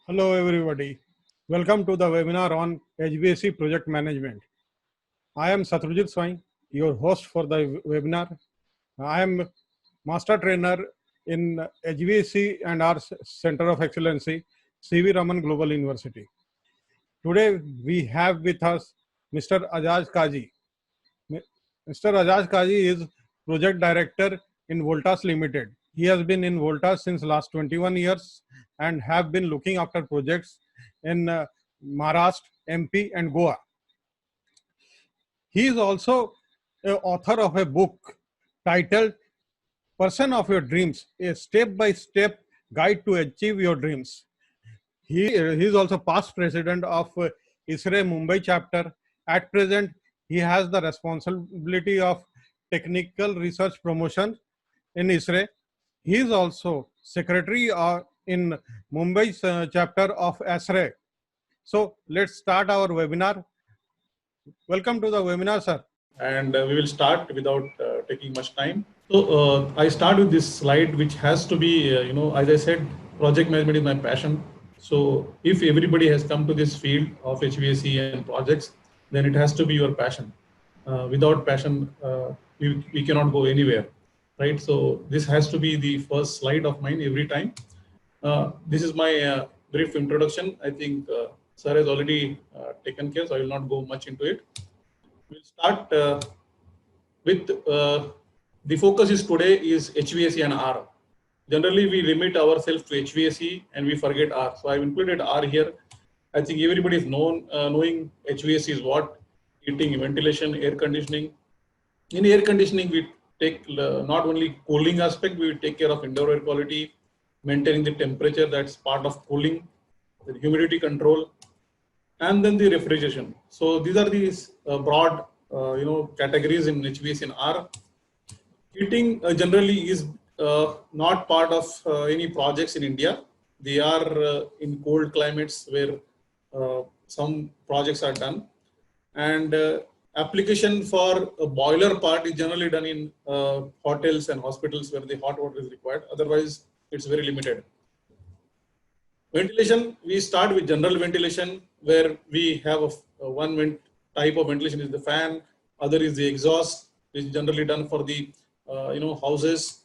Hello everybody. Welcome to the webinar on HVAC project management. I am Satrujit Swain, your host for the webinar. I am master trainer in HVAC&R Center of Excellency, CV Raman Global University. Today we have with us Mr. Ajaj Kazi. Mr. Ajaj Kazi is project director in Voltas Limited. He has been in Voltas since last 21 years and have been looking after projects in Maharashtra, MP and Goa. He is also an author of a book titled Person of Your Dreams, a step-by-step guide to achieve your dreams. He is also past president of ISRE Mumbai chapter. At present, he has the responsibility of technical research promotion in ISRE. He is also secretary in Mumbai's chapter of ISRE. So let's start our webinar. Welcome to the webinar, sir. And we will start without taking much time. So I start with this slide, which has to be, as I said, project management is my passion. So if everybody has come to this field of HVAC and projects, then it has to be your passion. Without passion, we cannot go anywhere, right? So this has to be the first slide of mine every time. This is my brief introduction. I think sir has already taken care, so I will not go much into it. We'll start with the focus is today is HVAC and R. Generally, we limit ourselves to HVAC and we forget R. So I've included R here. I think everybody is knowing HVAC is what? Heating, ventilation, air conditioning. In air conditioning, we take not only cooling aspect, we take care of indoor air quality, maintaining the temperature, that's part of cooling, the humidity control, and then the refrigeration. So these are these broad categories in HVAC and R. Heating generally is not part of any projects in India. They are in cold climates where some projects are done. And application for a boiler part is generally done in hotels and hospitals where the hot water is required. Otherwise, it's very limited. Ventilation, we start with general ventilation, where we have one type of ventilation is the fan, other is the exhaust, which is generally done for the houses.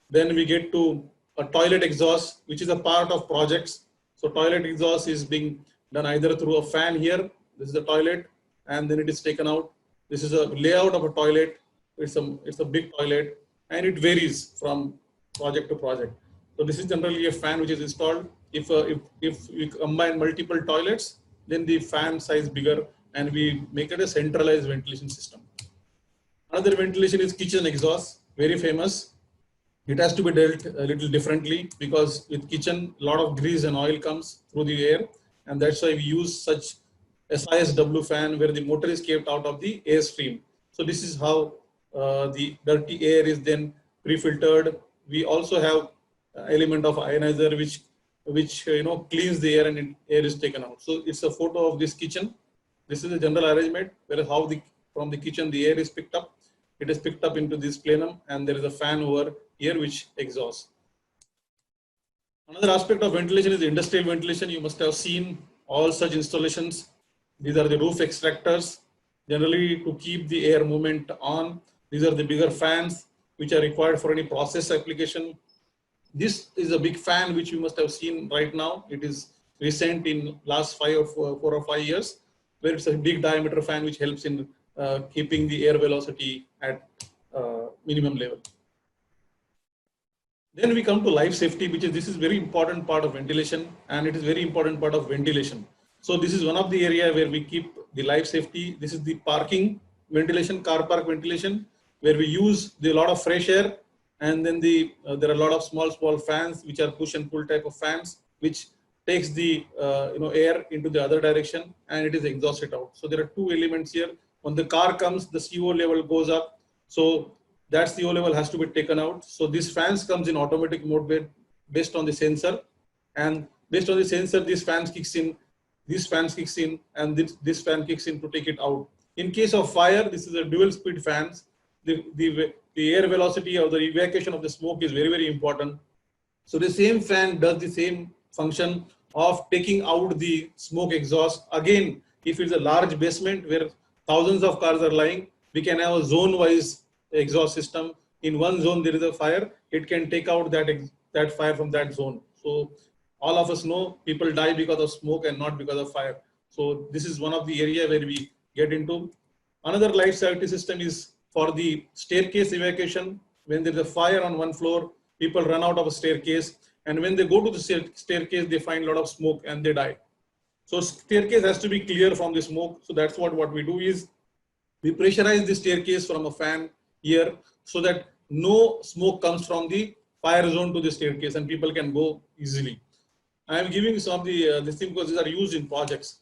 Then we get to a toilet exhaust, which is a part of projects. So toilet exhaust is being done either through a fan here. This is the toilet, and then it is taken out. This is a layout of a toilet. It's a big toilet, and it varies from project to project. So this is generally a fan which is installed. If we combine multiple toilets, then the fan size bigger, and we make it a centralized ventilation system. Another ventilation is kitchen exhaust, very famous. It has to be dealt a little differently because with kitchen, a lot of grease and oil comes through the air, and that's why we use such SISW fan where the motor is kept out of the air stream. So this is how the dirty air is then pre-filtered. We also have element of ionizer which cleans the air and air is taken out. So it's a photo of this kitchen. This is a general arrangement where how from the kitchen the air is picked up. It is picked up into this plenum, and there is a fan over here which exhausts. Another aspect of ventilation is industrial ventilation. You must have seen all such installations. These are the roof extractors, generally to keep the air movement on. These are the bigger fans which are required for any process application. This is a big fan which you must have seen right now. It is recent in last 4 or 5 years, where it's a big diameter fan which helps in keeping the air velocity at minimum level. Then we come to life safety, this is very important part of ventilation, and it is very important part of ventilation. So this is one of the area where we keep the life safety. This is the parking ventilation, car park ventilation, where we use a lot of fresh air. And then there are a lot of small fans which are push and pull type of fans, which takes the air into the other direction and it is exhausted out. So there are two elements here. When the car comes, the CO level goes up. So that CO level has to be taken out. So this fans comes in automatic mode based on the sensor, and based on the sensor, this fans kicks in, and this fan kicks in to take it out. In case of fire, this is a dual speed fans. The air velocity or the evacuation of the smoke is very, very important. So the same fan does the same function of taking out the smoke exhaust. Again, if it's a large basement where thousands of cars are lying, we can have a zone-wise exhaust system. In one zone there is a fire, it can take out that fire from that zone. So all of us know people die because of smoke and not because of fire. So this is one of the area where we get into. Another life safety system is for the staircase evacuation. When there is a fire on one floor, people run out of a staircase, and when they go to the staircase, they find a lot of smoke and they die. So staircase has to be clear from the smoke. So that's what we do is we pressurize the staircase from a fan here so that no smoke comes from the fire zone to the staircase and people can go easily. I am giving some of the this thing because these are used in projects.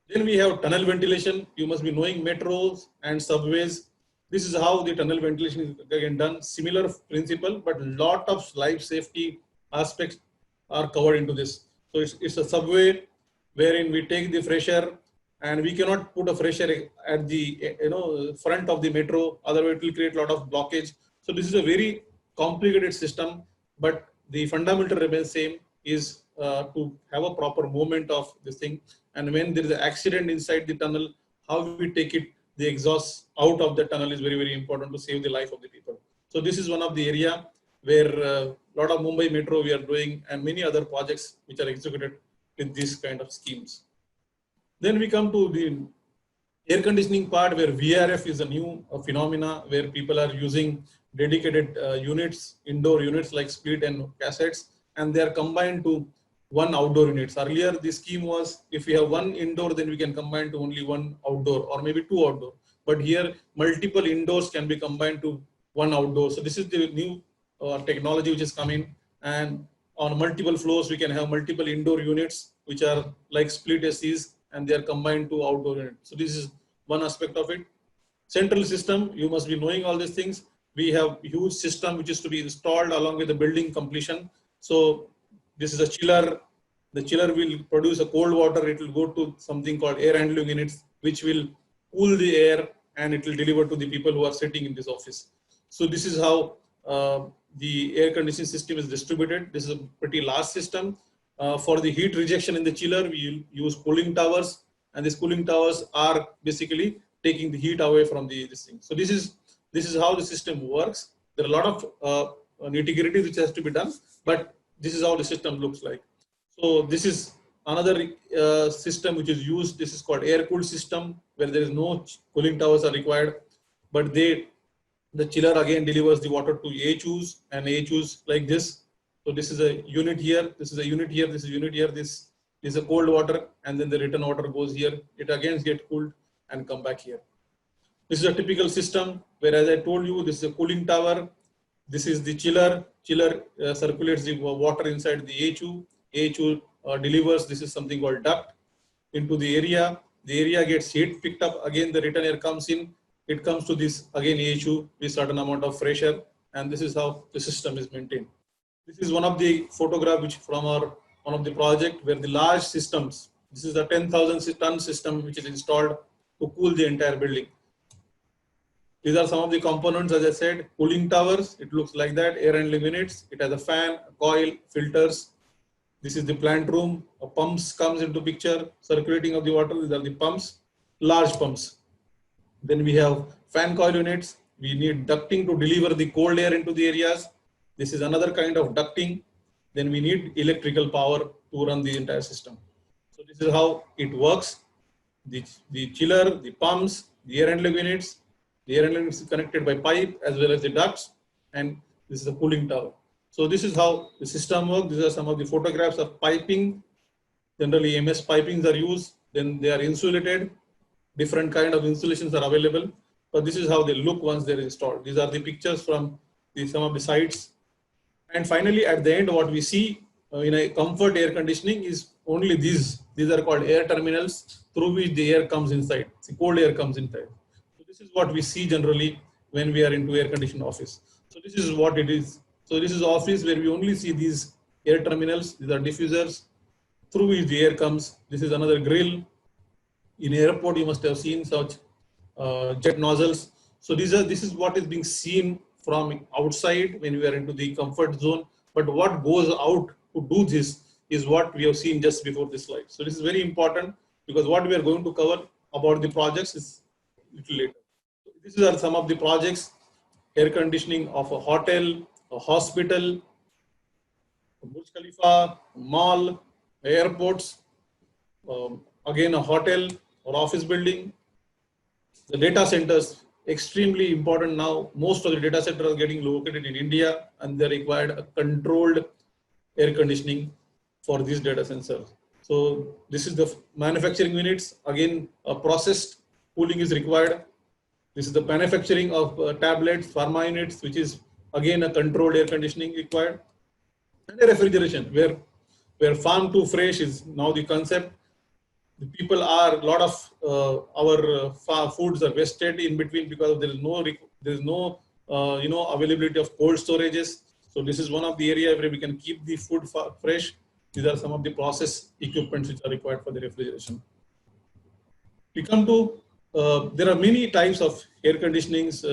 Then we have tunnel ventilation. You must be knowing metros and subways. This is how the tunnel ventilation is again done. Similar principle, but lot of life safety aspects are covered into this. So it's a subway wherein we take the fresh air, and we cannot put a fresh air at the front of the metro. Otherwise, it will create a lot of blockage. So this is a very complicated system, but the fundamental remains same is to have a proper movement of this thing. And when there is an accident inside the tunnel, how we take it, the exhaust out of the tunnel is very, very important to save the life of the people. So this is one of the area where a lot of Mumbai Metro we are doing and many other projects which are executed with these kind of schemes. Then we come to the air conditioning part where VRF is a new phenomena where people are using dedicated units, indoor units like split and cassettes, and they are combined to one outdoor units. Earlier, the scheme was if we have one indoor, then we can combine to only one outdoor or maybe two outdoor. But here, multiple indoors can be combined to one outdoor. So this is the new technology which is coming, and on multiple floors, we can have multiple indoor units which are like split ACs, and they are combined to outdoor units. So this is one aspect of it. Central system, you must be knowing all these things. We have huge system which is to be installed along with the building completion. So this is a chiller. The chiller will produce a cold water. It will go to something called air handling units, which will cool the air and it will deliver to the people who are sitting in this office. So this is how the air conditioning system is distributed. This is a pretty large system. For the heat rejection in the chiller, we use cooling towers, and these cooling towers are basically taking the heat away from this thing. So this is how the system works. There are a lot of nitty-gritty which has to be done, but this is how the system looks like. So this is another system which is used. This is called air-cooled system, where there is no cooling towers are required, but the chiller again delivers the water to AHUs, and AHUs like this. So this is a unit here, this is a unit here, this is a unit here, this is a cold water, and then the return water goes here. It again gets cooled and come back here. This is a typical system where, as I told you, this is a cooling tower. This is the chiller. Chiller circulates the water inside the AHU. AHU delivers, this is something called duct, into the area. The area gets heat picked up. Again, the return air comes in. It comes to this, again, AHU with certain amount of fresh air. And this is how the system is maintained. This is one of the photograph which from our one of the project where the large systems, this is the 10,000 ton system which is installed to cool the entire building. These are some of the components, as I said, cooling towers. It looks like that, air handling units. It has a fan, a coil, filters. This is the plant room. A pumps comes into picture, circulating of the water. These are the pumps, large pumps. Then we have fan coil units. We need ducting to deliver the cold air into the areas. This is another kind of ducting. Then we need electrical power to run the entire system. So this is how it works. The chiller, the pumps, the air handling units. The air handling units is connected by pipe as well as the ducts. And this is a cooling tower. So this is how the system works. These are some of the photographs of piping. Generally MS pipings are used. Then they are insulated. Different kind of insulations are available. But this is how they look once they're installed. These are the pictures from some of the sites. And finally, at the end, what we see in a comfort air conditioning is only these. These are called air terminals through which the air comes inside. The cold air comes inside. So this is what we see generally when we are into air conditioned office. So this is what it is. So this is office where we only see these air terminals. These are diffusers through which the air comes. This is another grill. In airport, you must have seen such jet nozzles. So this is what is being seen from outside when we are into the comfort zone. But what goes out to do this is what we have seen just before this slide. So this is very important because what we are going to cover about the projects is little later. These are some of the projects: air conditioning of a hotel, a hospital, Burj Khalifa, mall, airports, again a hotel or office building. The data centers, extremely important now. Most of the data centers are getting located in India, and they required a controlled air conditioning for these data centers. So this is the manufacturing units. Again, a processed cooling is required. This is the manufacturing of tablets, pharma units, which is again a controlled air conditioning required. And a refrigeration, where farm to fresh is now the concept. The people are, a lot of our foods are wasted in between because there is no availability of cold storages. So this is one of the area where we can keep the food fresh. These are some of the process equipments which are required for the refrigeration. We come to there are many types of air conditionings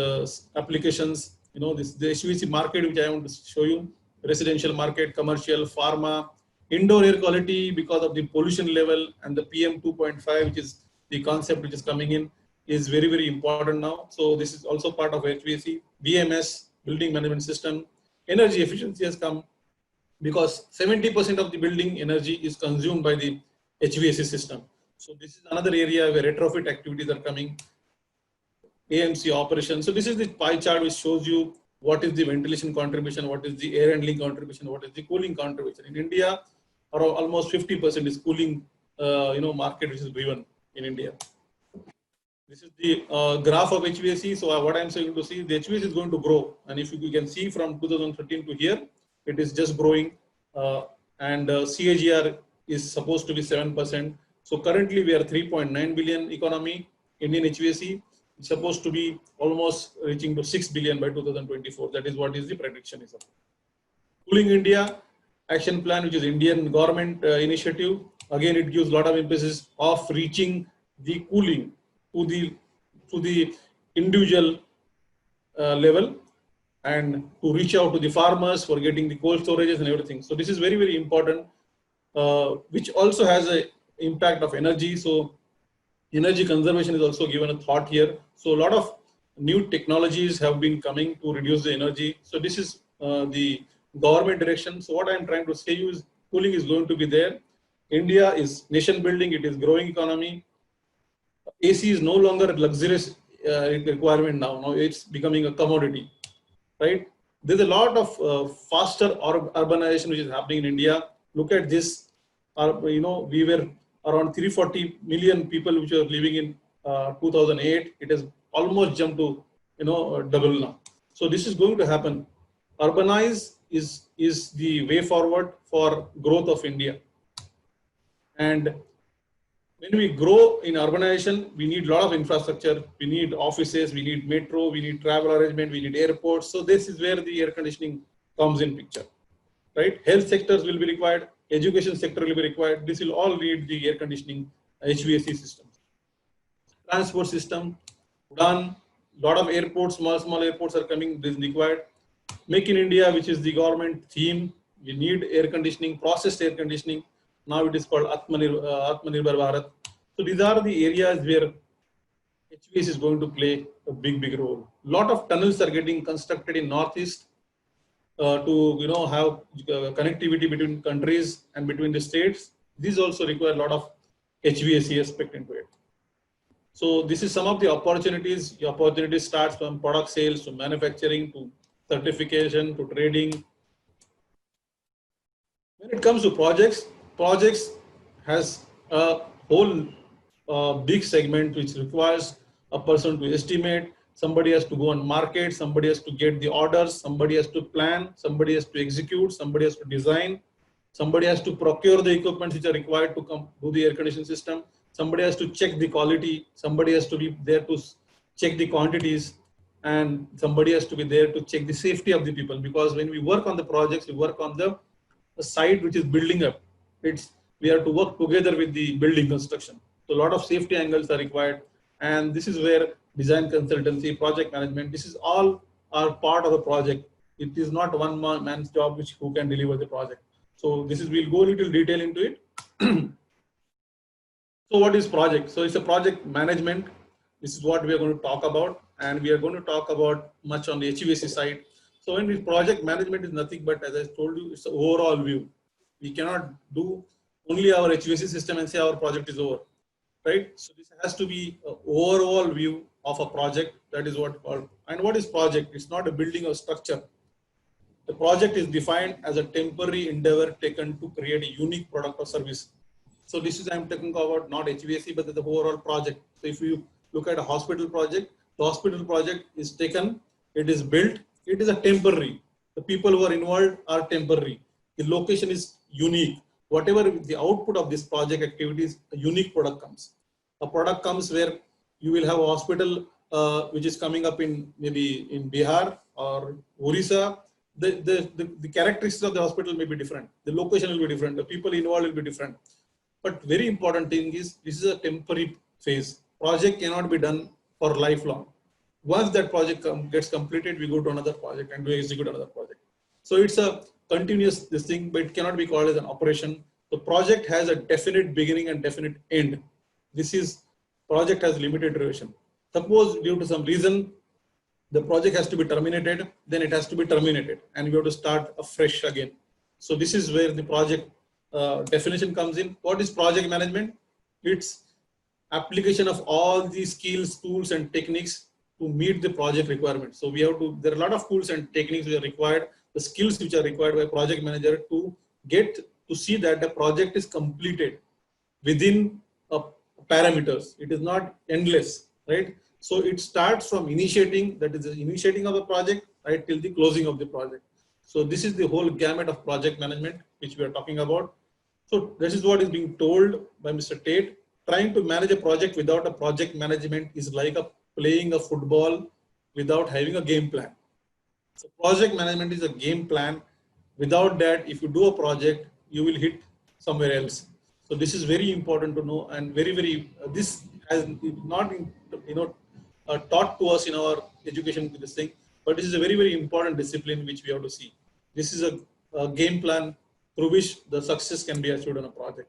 applications. This the HVAC market, which I want to show you: residential market, commercial, pharma, indoor air quality because of the pollution level, and the PM 2.5, which is the concept which is coming in, is very, very important now. So this is also part of HVAC. BMS, building management system. Energy efficiency has come because 70% of the building energy is consumed by the HVAC system. So this is another area where retrofit activities are coming. AMC operation. So this is the pie chart which shows you what is the ventilation contribution, what is the air handling contribution, what is the cooling contribution. In India, almost 50% is cooling, market which is driven in India. This is the graph of HVAC. So what I'm saying to see, the HVAC is going to grow, and if you can see from 2013 to here, it is just growing, and CAGR is supposed to be 7%. So currently we are 3.9 billion economy. Indian HVAC is supposed to be almost reaching to 6 billion by 2024. That is what is the prediction is. Cooling India action plan, which is Indian government initiative. Again, it gives a lot of emphasis of reaching the cooling to the individual level, and to reach out to the farmers for getting the cold storages and everything. So this is very, very important, which also has a impact of energy. So energy conservation is also given a thought here. So a lot of new technologies have been coming to reduce the energy. So this is the government direction. So what I'm trying to say is cooling is going to be there. India is nation building. It is growing economy. AC is no longer a luxurious requirement now. Now it's becoming a commodity, right? There's a lot of faster urbanization which is happening in India. Look at this. We were around 340 million people which were living in 2008. It has almost jumped to double now. So this is going to happen. Urbanize is the way forward for growth of India. And when we grow in urbanization, we need a lot of infrastructure. We need offices, we need metro, we need travel arrangement, we need airports. So this is where the air conditioning comes in picture, right? Health sectors will be required. Education sector will be required. This will all need the air conditioning HVAC systems. Transport system, done. Lot of airports, small airports are coming. This is required. Make in India, which is the government theme. We need air conditioning, processed air conditioning. Now it is called Atmanirbhar Bharat. So these are the areas where HVAC is going to play a big role. Lot of tunnels are getting constructed in Northeast to have connectivity between countries and between the states. These also require a lot of HVAC aspect into it. So this is some of the opportunities. The opportunity starts from product sales to manufacturing to certification to trading. When it comes to projects has a whole big segment which requires a person to estimate. Somebody has to go and market, somebody has to get the orders, somebody has to plan, somebody has to execute, somebody has to design, somebody has to procure the equipment which are required to come do the air conditioning system, somebody has to check the quality, somebody has to be there to check the quantities, and somebody has to be there to check the safety of the people. Because when we work on the projects, we work on the site which is building up. We have to work together with the building construction. So a lot of safety angles are required, and this is where design consultancy, project management, this is all are part of the project. It is not one man's job who can deliver the project. So this is, we'll go a little detail into it. So what is project? So it's a project management. This is what we are going to talk about, and we are going to talk about much on the HVAC side. So when this project management is nothing but, as I told you, it's an overall view. We cannot do only our HVAC system and say our project is over, right? So this has to be an overall view of a project. That is what called. And what is project? It's not a building or structure. The project is defined as a temporary endeavor taken to create a unique product or service. So this is, I'm talking about not HVAC, but the overall project. So if you look at a hospital project, the hospital project is taken, it is built, it is a temporary. The people who are involved are temporary. The location is unique. Whatever the output of this project activities, a unique product comes. A product comes where you will have a hospital which is coming up in maybe in Bihar or Orissa. The characteristics of the hospital may be different. The location will be different. The people involved will be different. But very important thing is, this is a temporary phase. Project cannot be done for lifelong. Once that project gets completed, we go to another project and we execute another project. So it's a continuous this thing, but it cannot be called as an operation. The project has a definite beginning and definite end. This is, project has limited duration. Suppose due to some reason, the project has to be terminated, then it has to be terminated and we have to start afresh again. So this is where the project definition comes in. What is project management? It's application of all these skills, tools and techniques to meet the project requirements. So we have to, there are a lot of tools and techniques which are required, the skills which are required by project manager to get to see that the project is completed within parameters. It is not endless, right? So it starts from initiating, that is the initiating of the project, right, till the closing of the project. So this is the whole gamut of project management which we are talking about. So this is what is being told by Mr. Tate. Trying to manage a project without a project management is like playing a football without having a game plan. So project management is a game plan. Without that, if you do a project, you will hit somewhere else. So this is very important to know, and this has not been, taught to us in our education with this thing, but this is a very important discipline which we have to see. This is a game plan through which the success can be achieved on a project.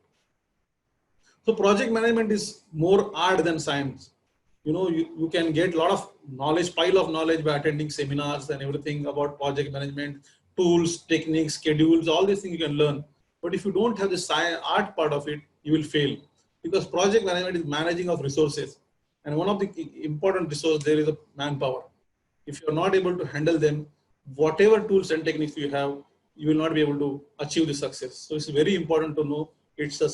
So project management is more art than science. You can get a lot of knowledge, pile of knowledge by attending seminars and everything about project management, tools, techniques, schedules, all these things you can learn. But if you don't have the science, art part of it, you will fail, because project management is managing of resources. And one of the important resources there is a manpower. If you're not able to handle them, whatever tools and techniques you have, you will not be able to achieve the success. So it's very important to know it's a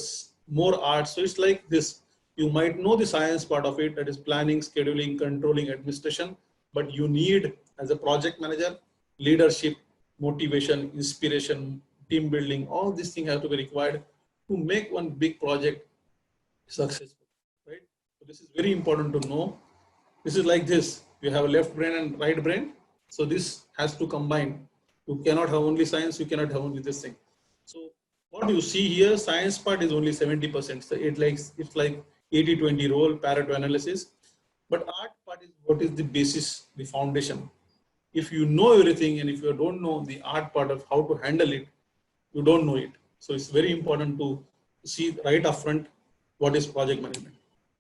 more art. So it's like this. You might know the science part of it, that is planning, scheduling, controlling, administration, but you need, as a project manager, leadership, motivation, inspiration, team building, all these things have to be required to make one big project successful, right? So this is very important to know. This is like this. You have a left brain and right brain. So this has to combine. You cannot have only science, you cannot have only this thing. So what you see here, science part is only 70%. So it's like 80-20 role, Pareto analysis. But art part is what is the basis, the foundation. If you know everything and if you don't know the art part of how to handle it, you don't know it. So it's very important to see right up front what is project management,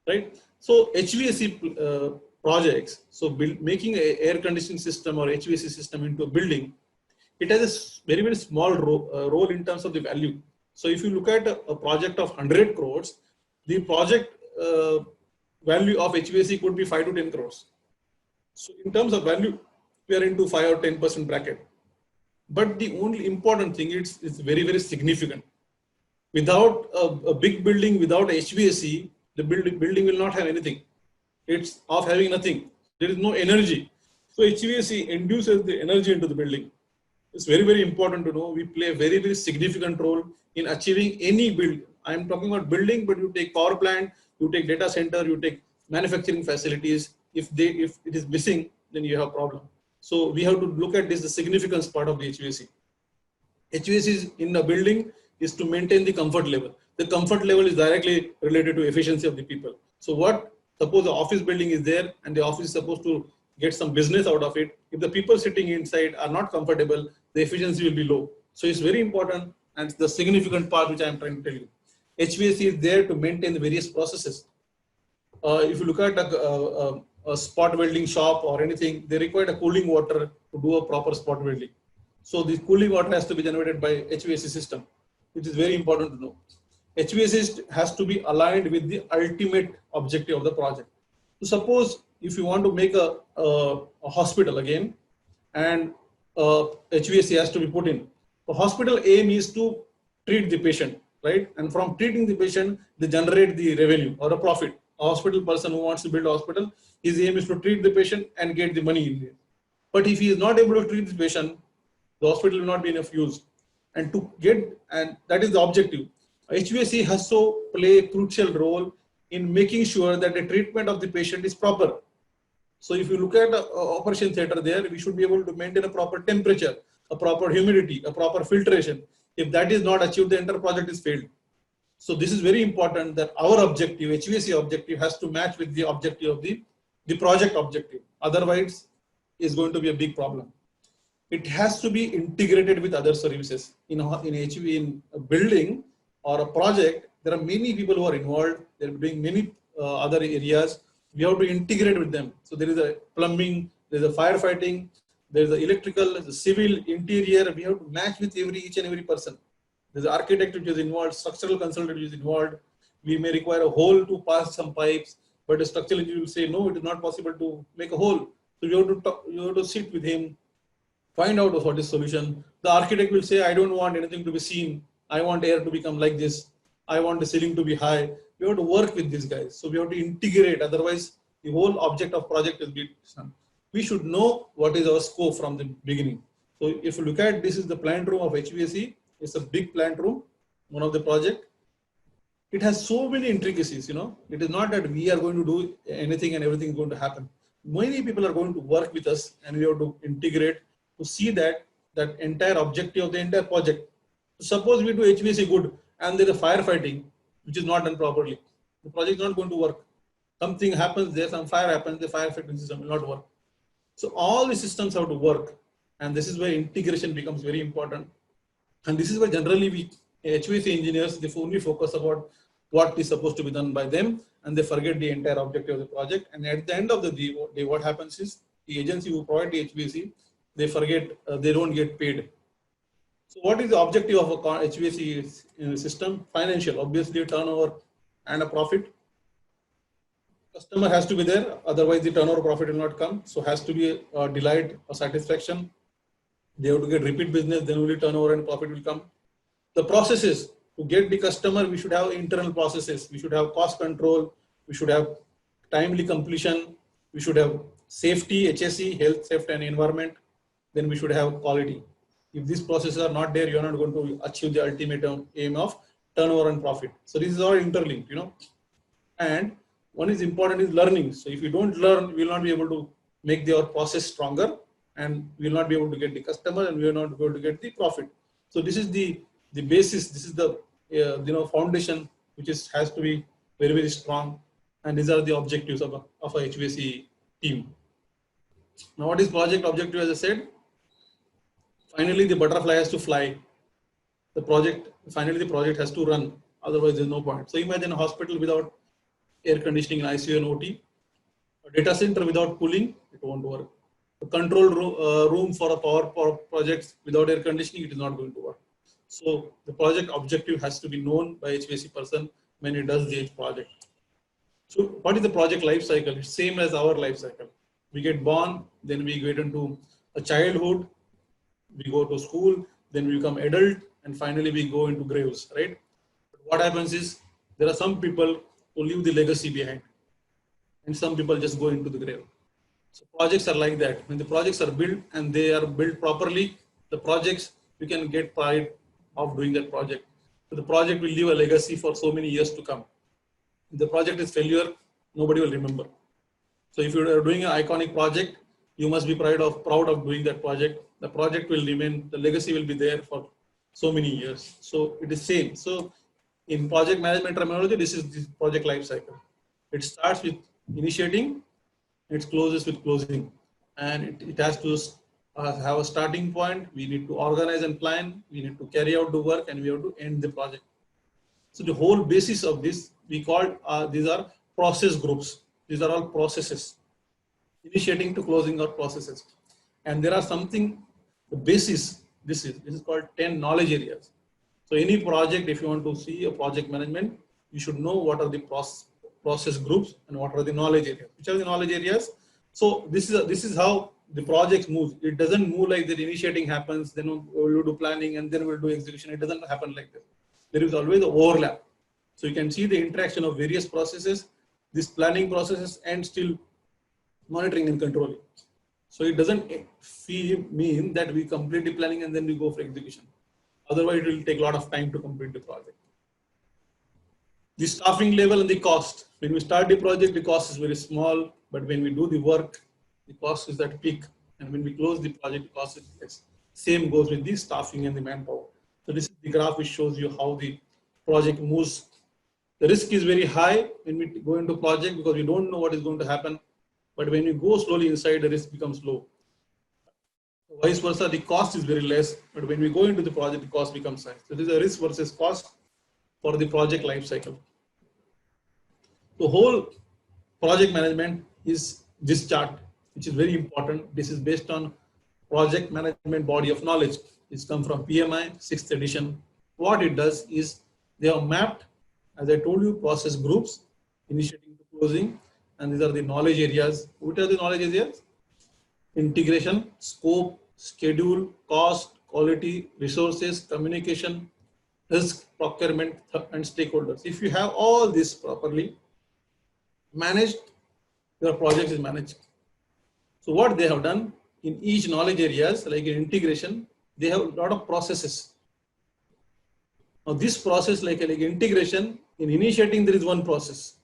right? So HVAC projects, so making an air conditioning system or HVAC system into a building, it has a very small role in terms of the value. So if you look at a project of 100 crores, the project value of HVAC could be 5 to 10 crores. So in terms of value, we are into 5 or 10% bracket. But the only important thing, it's very significant. Without a big building, without HVAC, the building will not have anything. It's of having nothing. There is no energy. So HVAC induces the energy into the building. It's very important to know. We play a very significant role in achieving any build. I'm talking about building, but you take power plant, you take data center, you take manufacturing facilities. If it is missing, then you have a problem. So we have to look at this, the significance part of the HVAC. HVAC is in a building is to maintain the comfort level. The comfort level is directly related to efficiency of the people. So suppose the office building is there and the office is supposed to get some business out of it. If the people sitting inside are not comfortable, the efficiency will be low. So it's very important. and the significant part which I am trying to tell you. HVAC is there to maintain the various processes. If you look at a spot welding shop or anything, they require a cooling water to do a proper spot welding. So the cooling water has to be generated by HVAC system, which is very important to know. HVAC has to be aligned with the ultimate objective of the project. So suppose if you want to make a hospital again, and HVAC has to be put in. The hospital aim is to treat the patient, right? And from treating the patient, they generate the revenue or a profit. A hospital person who wants to build a hospital, his aim is to treat the patient and get the money in there. But if he is not able to treat the patient, the hospital will not be enough use. And that is the objective. HVAC has to play a crucial role in making sure that the treatment of the patient is proper. So if you look at an operation theater there, we should be able to maintain a proper temperature, a proper humidity, a proper filtration. If that is not achieved, the entire project is failed. So this is very important that our objective, HVAC objective, has to match with the objective of the project objective. Otherwise, it's going to be a big problem. It has to be integrated with other services. In a building or a project, there are many people who are involved. They're doing many other areas. We have to integrate with them. So there is a plumbing, there's a firefighting, there's the electrical, there's the civil, interior. We have to match with each and every person. There's an architect which is involved, structural consultant which is involved. We may require a hole to pass some pipes, but a structural engineer will say, no, it is not possible to make a hole. So you have to sit with him, find out what is solution. The architect will say, I don't want anything to be seen. I want air to become like this. I want the ceiling to be high. We have to work with these guys. So we have to integrate. Otherwise, the whole object of project will be done. We should know what is our scope from the beginning. So if you look at, this is the plant room of HVAC. It's a big plant room, one of the project. It has so many intricacies, It is not that we are going to do anything and everything is going to happen. Many people are going to work with us, and we have to integrate to see that entire objective of the entire project. Suppose we do HVAC good and there is a firefighting which is not done properly. The project is not going to work. Something happens there, some fire happens, the firefighting system will not work. So all the systems have to work, and this is where integration becomes very important. And this is why generally HVAC engineers, they only focus about what is supposed to be done by them, and they forget the entire objective of the project. And at the end of the day, what happens is the agency who provide the HVAC, they forget, they don't get paid. So what is the objective of a HVAC system? Financial, obviously turnover and a profit. Customer has to be there, otherwise the turnover profit will not come. So has to be a delight or satisfaction. They have to get repeat business, then only turnover and profit will come. The processes, to get the customer, we should have internal processes. We should have cost control. We should have timely completion. We should have safety, HSE, health, safety and environment. Then we should have quality. If these processes are not there, you're not going to achieve the ultimate aim of turnover and profit. So this is all interlinked, And one is important is learning. So if you don't learn, we will not be able to make your process stronger, and we will not be able to get the customer, and we will not be able to get the profit. So this is the basis. This is the foundation which has to be very, very strong. And these are the objectives of a HVAC team. Now, what is project objective? As I said, finally the butterfly has to fly. Finally the project has to run. Otherwise, there's no point. So imagine a hospital without air conditioning in ICU and OT, a data center without cooling, it won't work. A control room for a power projects without air conditioning, it is not going to work. So the project objective has to be known by HVAC person when he does the project. So what is the project life cycle? It's same as our life cycle. We get born, then we get into a childhood, we go to school, then we become adult, and finally we go into graves, right? But what happens is there are some people who leave the legacy behind, and some people just go into the grave. So projects are like that. When the projects are built and they are built properly, the projects, you can get pride of doing that project. So the project will leave a legacy for so many years to come. If the project is failure, nobody will remember. So if you are doing an iconic project, you must be proud of doing that project. The project will remain, the legacy will be there for so many years. So it is same. So in project management terminology, this is the project life cycle. It starts with initiating, it closes with closing, and it has to have a starting point, we need to organize and plan, we need to carry out the work, and we have to end the project. So the whole basis of this, we call, these are process groups. These are all processes, initiating to closing out processes. And there are something, the basis, this is called 10 knowledge areas. So any project, if you want to see a project management, you should know what are the process groups and what are the knowledge areas. Which are the knowledge areas? So this is how the project moves. It doesn't move like that. Initiating happens, then we'll do planning, and then we'll do execution. It doesn't happen like that. There is always an overlap. So you can see the interaction of various processes, these planning processes, and still monitoring and controlling. So it doesn't mean that we complete the planning and then we go for execution. Otherwise, it will take a lot of time to complete the project. The staffing level and the cost. When we start the project, the cost is very small, but when we do the work, the cost is at peak. And when we close the project, the cost is less. Same goes with the staffing and the manpower. So this is the graph which shows you how the project moves. The risk is very high when we go into project because we don't know what is going to happen. But when you go slowly inside, the risk becomes low. Vice versa, the cost is very less, but when we go into the project, the cost becomes high. So this is a risk versus cost for the project life cycle. The whole project management is this chart, which is very important. This is based on project management body of knowledge. It's come from PMI 6th edition. What it does is they have mapped, as I told you, process groups, initiating to closing, and these are the knowledge areas. What are the knowledge areas? Integration, scope, schedule, cost, quality, resources, communication, risk, procurement, and stakeholders. If you have all this properly managed, your project is managed. So what they have done in each knowledge areas, like in integration, they have a lot of processes. Now this process, like integration, in initiating there is one process.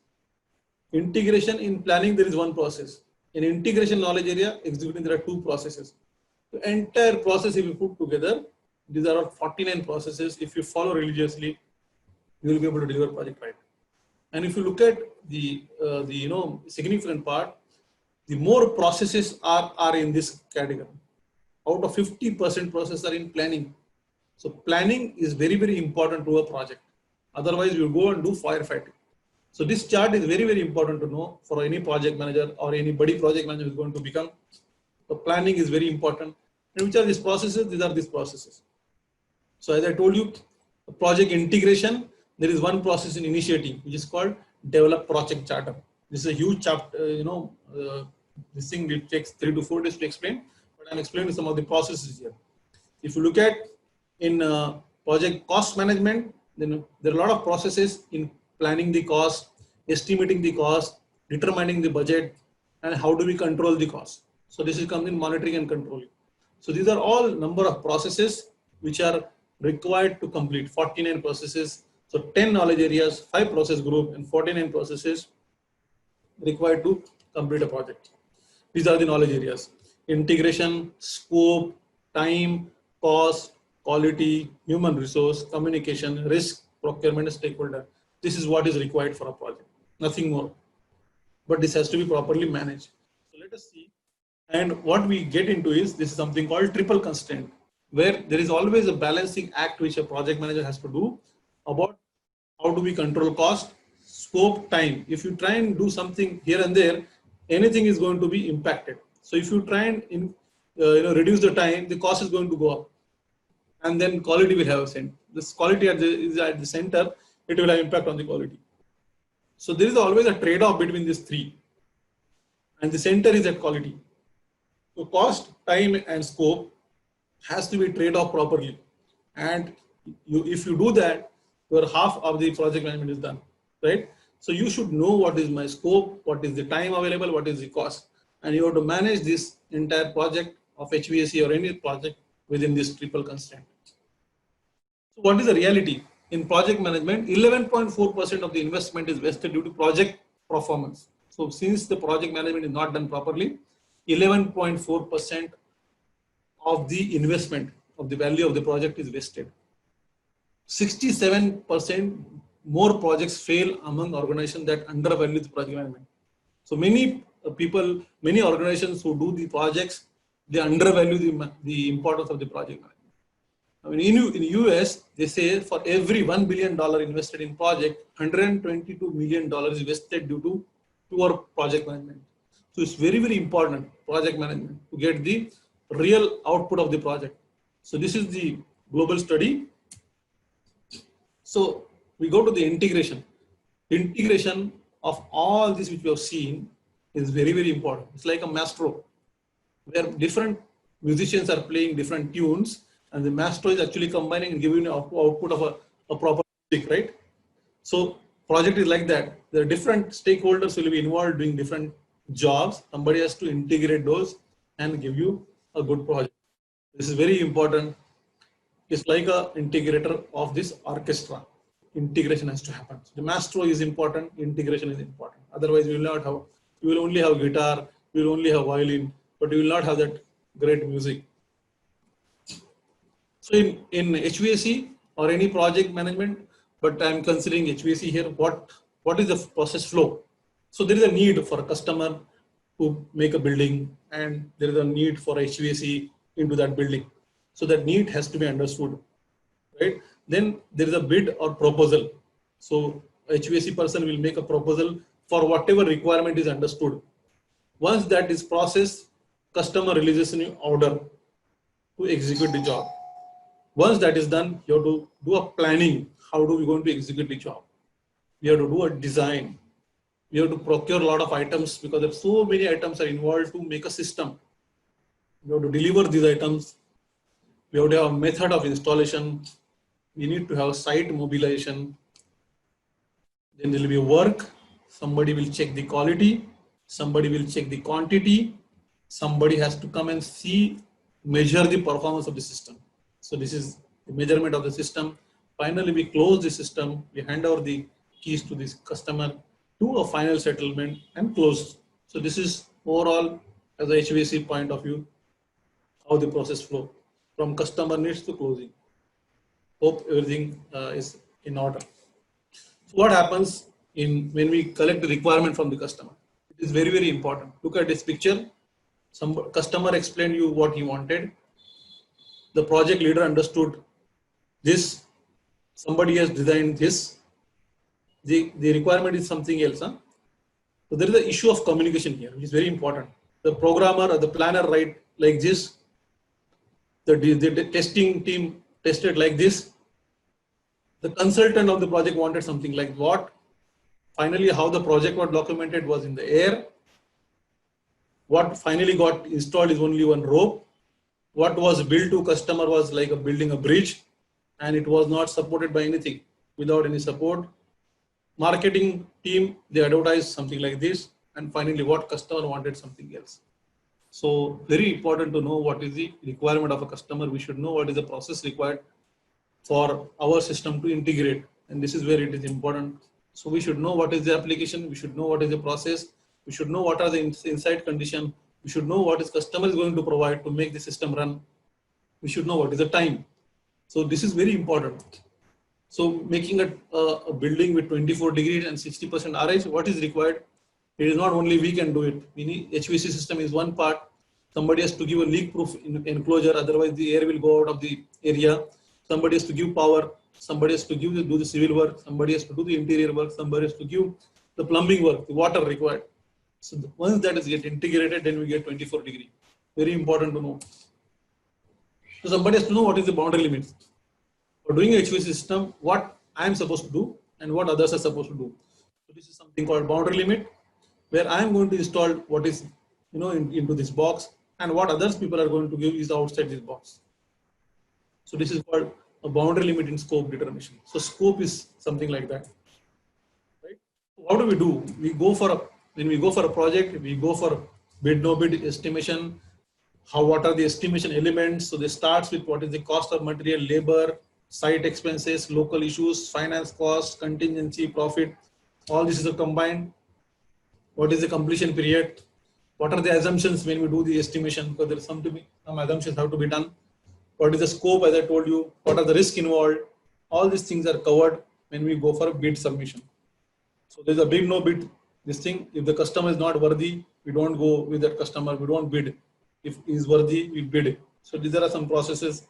Integration in planning there is one process. In integration knowledge area, executing there are two processes. The entire process, if you put together, these are 49 processes. If you follow religiously, you will be able to deliver project right. And if you look at the significant part, the more processes are in this category. Out of 50% processes are in planning. So planning is very, very important to a project. Otherwise, you go and do firefighting. So this chart is very, very important to know for any project manager or anybody project manager who is going to become. The planning is very important. And which are these processes? These are these processes. So as I told you, project integration, there is one process in initiating, which is called develop project charter. This is a huge chapter, this thing it takes 3 to 4 days to explain, but I'm explaining some of the processes here. If you look at in project cost management, then there are a lot of processes in planning the cost, estimating the cost, determining the budget, and how do we control the cost. So this is comes in monitoring and controlling. So these are all number of processes which are required to complete 49 processes. So 10 knowledge areas, 5 process group, and 49 processes required to complete a project. These are the knowledge areas: integration, scope, time, cost, quality, human resource, communication, risk, procurement, stakeholder. This is what is required for a project, nothing more. But this has to be properly managed. So let us see. And what we get into is this is something called triple constraint, where there is always a balancing act which a project manager has to do about how do we control cost, scope, time. If you try and do something here and there, anything is going to be impacted. So if you try and reduce the time, the cost is going to go up, and then quality will have a center. This quality is at the center, it will have impact on the quality. So there is always a trade-off between these three, and the center is at quality. So cost, time, and scope has to be trade-off properly, and if you do that, your half of the project management is done, right? So you should know what is my scope, what is the time available, what is the cost, and you have to manage this entire project of HVAC or any project within this triple constraint. So what is the reality? In project management, 11.4% of the investment is wasted due to project performance. So since the project management is not done properly, 11.4% of the investment of the value of the project is wasted. 67% more projects fail among organizations that undervalue the project management. So many people, many organizations who do the projects they undervalue the importance of the project management. I mean, in US, they say for every $1 billion invested in project, $122 million is wasted due to poor project management. So it's very, very important, project management, to get the real output of the project. So this is the global study. So we go to the integration. Integration of all this which we have seen is very, very important. It's like a maestro, where different musicians are playing different tunes, and the maestro is actually combining and giving an output of a proper music, right? So project is like that. There are different stakeholders will be involved doing different jobs. Somebody has to integrate those and give you a good project. This is very important. It's like a integrator of this orchestra. Integration has to happen. So the maestro is important, integration is important. Otherwise, you will only have guitar, you will only have violin, but you will not have that great music. So in HVAC or any project management, but I'm considering HVAC here, what is the process flow? So there is a need for a customer to make a building, and there is a need for HVAC into that building. So that need has to be understood, right? Then there is a bid or proposal. So HVAC person will make a proposal for whatever requirement is understood. Once that is processed, customer releases a new order to execute the job. Once that is done, you have to do a planning. How do we going to execute the job? We have to do a design. We have to procure a lot of items, because there are so many items are involved to make a system. We have to deliver these items. We have to have a method of installation. We need to have site mobilization. Then there will be work. Somebody will check the quality. Somebody will check the quantity. Somebody has to come and measure the performance of the system. So this is the measurement of the system. Finally, we close the system. We hand over the keys to this customer, do a final settlement and close. So this is overall, as a HVAC point of view, how the process flow from customer needs to closing. Hope everything is in order. So what happens when we collect the requirement from the customer? It is very, very important. Look at this picture. Some customer explained you what he wanted. The project leader understood this. Somebody has designed this. The requirement is something else. Huh? So there is the issue of communication here, which is very important. The programmer or the planner write like this. The testing team tested like this. The consultant of the project wanted something like what. Finally, how the project was documented was in the air. What finally got installed is only one rope. What was billed to customer was like building a bridge, and it was not supported by anything, without any support. Marketing team, they advertised something like this, and finally what customer wanted something else. So very important to know what is the requirement of a customer. We should know what is the process required for our system to integrate, and this is where it is important. So we should know what is the application, we should know what is the process, we should know what are the inside condition, we should know what is customer is going to provide to make the system run. We should know what is the time. So this is very important. So making a building with 24 degrees and 60% RH, what is required? It is not only we can do it. We need HVAC system is one part. Somebody has to give a leak proof enclosure, otherwise the air will go out of the area. Somebody has to give power. Somebody has to do the civil work. Somebody has to do the interior work. Somebody has to give the plumbing work, the water required. So once that is get integrated, then we get 24 degree. Very important to know. So somebody has to know what is the boundary limits. For doing a HVAC system, what I am supposed to do and what others are supposed to do. So this is something called boundary limit, where I am going to install what is into this box, and what others people are going to give is outside this box. So this is called a boundary limit in scope determination. So scope is something like that, right? What do? When we go for a project, we go for bid no bid estimation. What are the estimation elements? So this starts with what is the cost of material, labor, site expenses, local issues, finance cost, contingency, profit. All this is combined. What is the completion period? What are the assumptions when we do the estimation? Because there is some assumptions have to be done. What is the scope, as I told you? What are the risks involved? All these things are covered when we go for a bid submission. So there's a bid no bid. This thing, if the customer is not worthy, we don't go with that customer. We don't bid. If he is worthy, we bid. So these are some processes.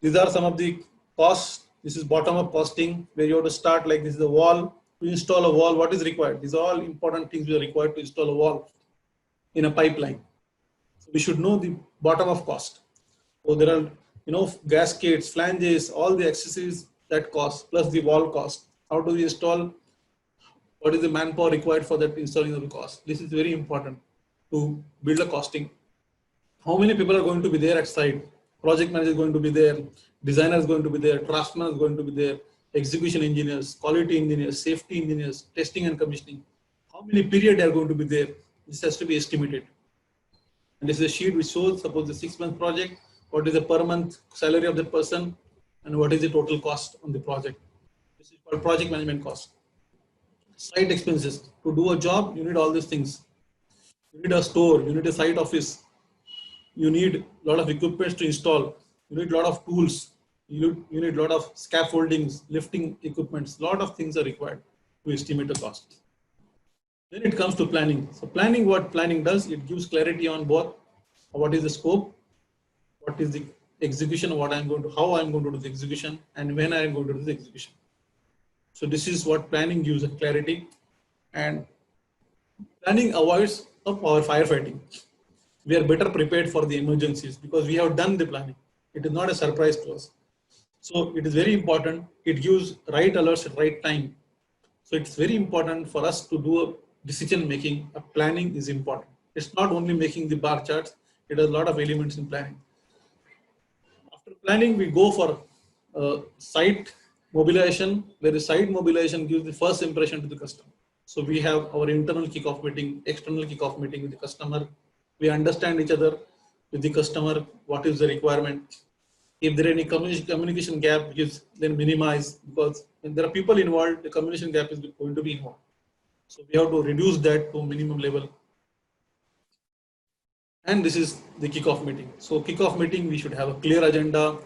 These are some of the costs. This is bottom-up costing, where you have to start like this is the wall. To install a wall, what is required? These are all important things we are required to install a wall in a pipeline. So we should know the bottom of cost. So there are, gaskets, flanges, all the accessories that cost, plus the wall cost. How do we install? What is the manpower required for that installing of the cost? This is very important to build a costing. How many people are going to be there at site? Project manager is going to be there, designer is going to be there, draftsman is going to be there, execution engineers, quality engineers, safety engineers, testing and commissioning. How many period are going to be there? This has to be estimated. And this is a sheet which shows, suppose the 6-month project, what is the per month salary of the person, and what is the total cost on the project. This is called project management cost. Site expenses. To do a job, you need all these things. You need a store, you need a site office, you need a lot of equipment to install, you need a lot of tools, you need a lot of scaffoldings, lifting equipments, a lot of things are required to estimate the cost. Then it comes to planning. So planning, what planning does, it gives clarity on both what is the scope, what is the execution, what I'm going to, how I'm going to do the execution, and when I'm going to do the execution. So this is what planning gives a clarity, and planning avoids our firefighting. We are better prepared for the emergencies because we have done the planning. It is not a surprise to us. So it is very important. It gives right alerts at right time. So it's very important for us to do a decision making. A planning is important. It's not only making the bar charts. It has a lot of elements in planning. After planning, we go for site mobilization, where the site mobilization gives the first impression to the customer. So we have our internal kickoff meeting, external kickoff meeting with the customer. We understand each other with the customer, what is the requirement. If there are any communication gap, then minimize, because when there are people involved, the communication gap is going to be involved. So we have to reduce that to minimum level. And this is the kickoff meeting. So kickoff meeting, we should have a clear agenda.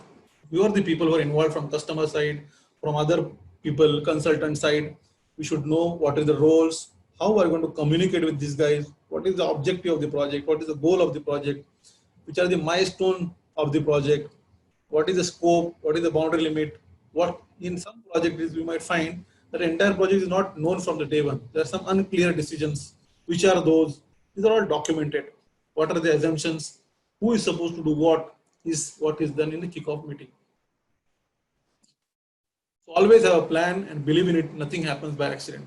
We are the people who are involved from customer side, from other people, consultant side. We should know what are the roles, how we are going to communicate with these guys, what is the objective of the project, what is the goal of the project, which are the milestone of the project, what is the scope, what is the boundary limit. What in some projects we might find that the entire project is not known from the day one. There are some unclear decisions. Which are those? These are all documented. What are the assumptions? Who is supposed to do what is done in the kickoff meeting. So always have a plan and believe in it. Nothing happens by accident.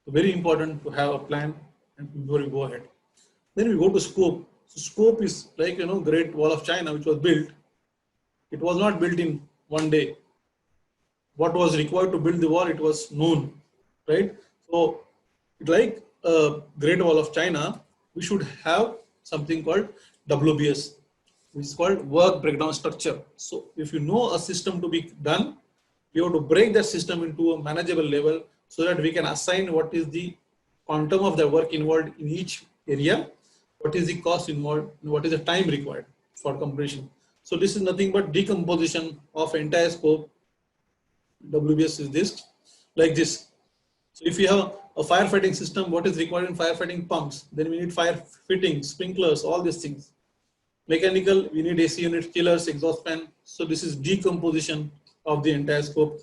So very important to have a plan and before you go ahead. Then we go to scope. So scope is like, Great Wall of China, which was built. It was not built in one day. What was required to build the wall, it was known, right? So like Great Wall of China, we should have something called WBS, which is called work breakdown structure. So if you know a system to be done, you have to break that system into a manageable level so that we can assign what is the quantum of the work involved in each area, what is the cost involved, and what is the time required for completion. So this is nothing but decomposition of entire scope. WBS is this, like this. So if you have a firefighting system, what is required in firefighting pumps? Then we need fire fittings, sprinklers, all these things. Mechanical, we need AC units, chillers, exhaust fan. So this is decomposition of the entire scope.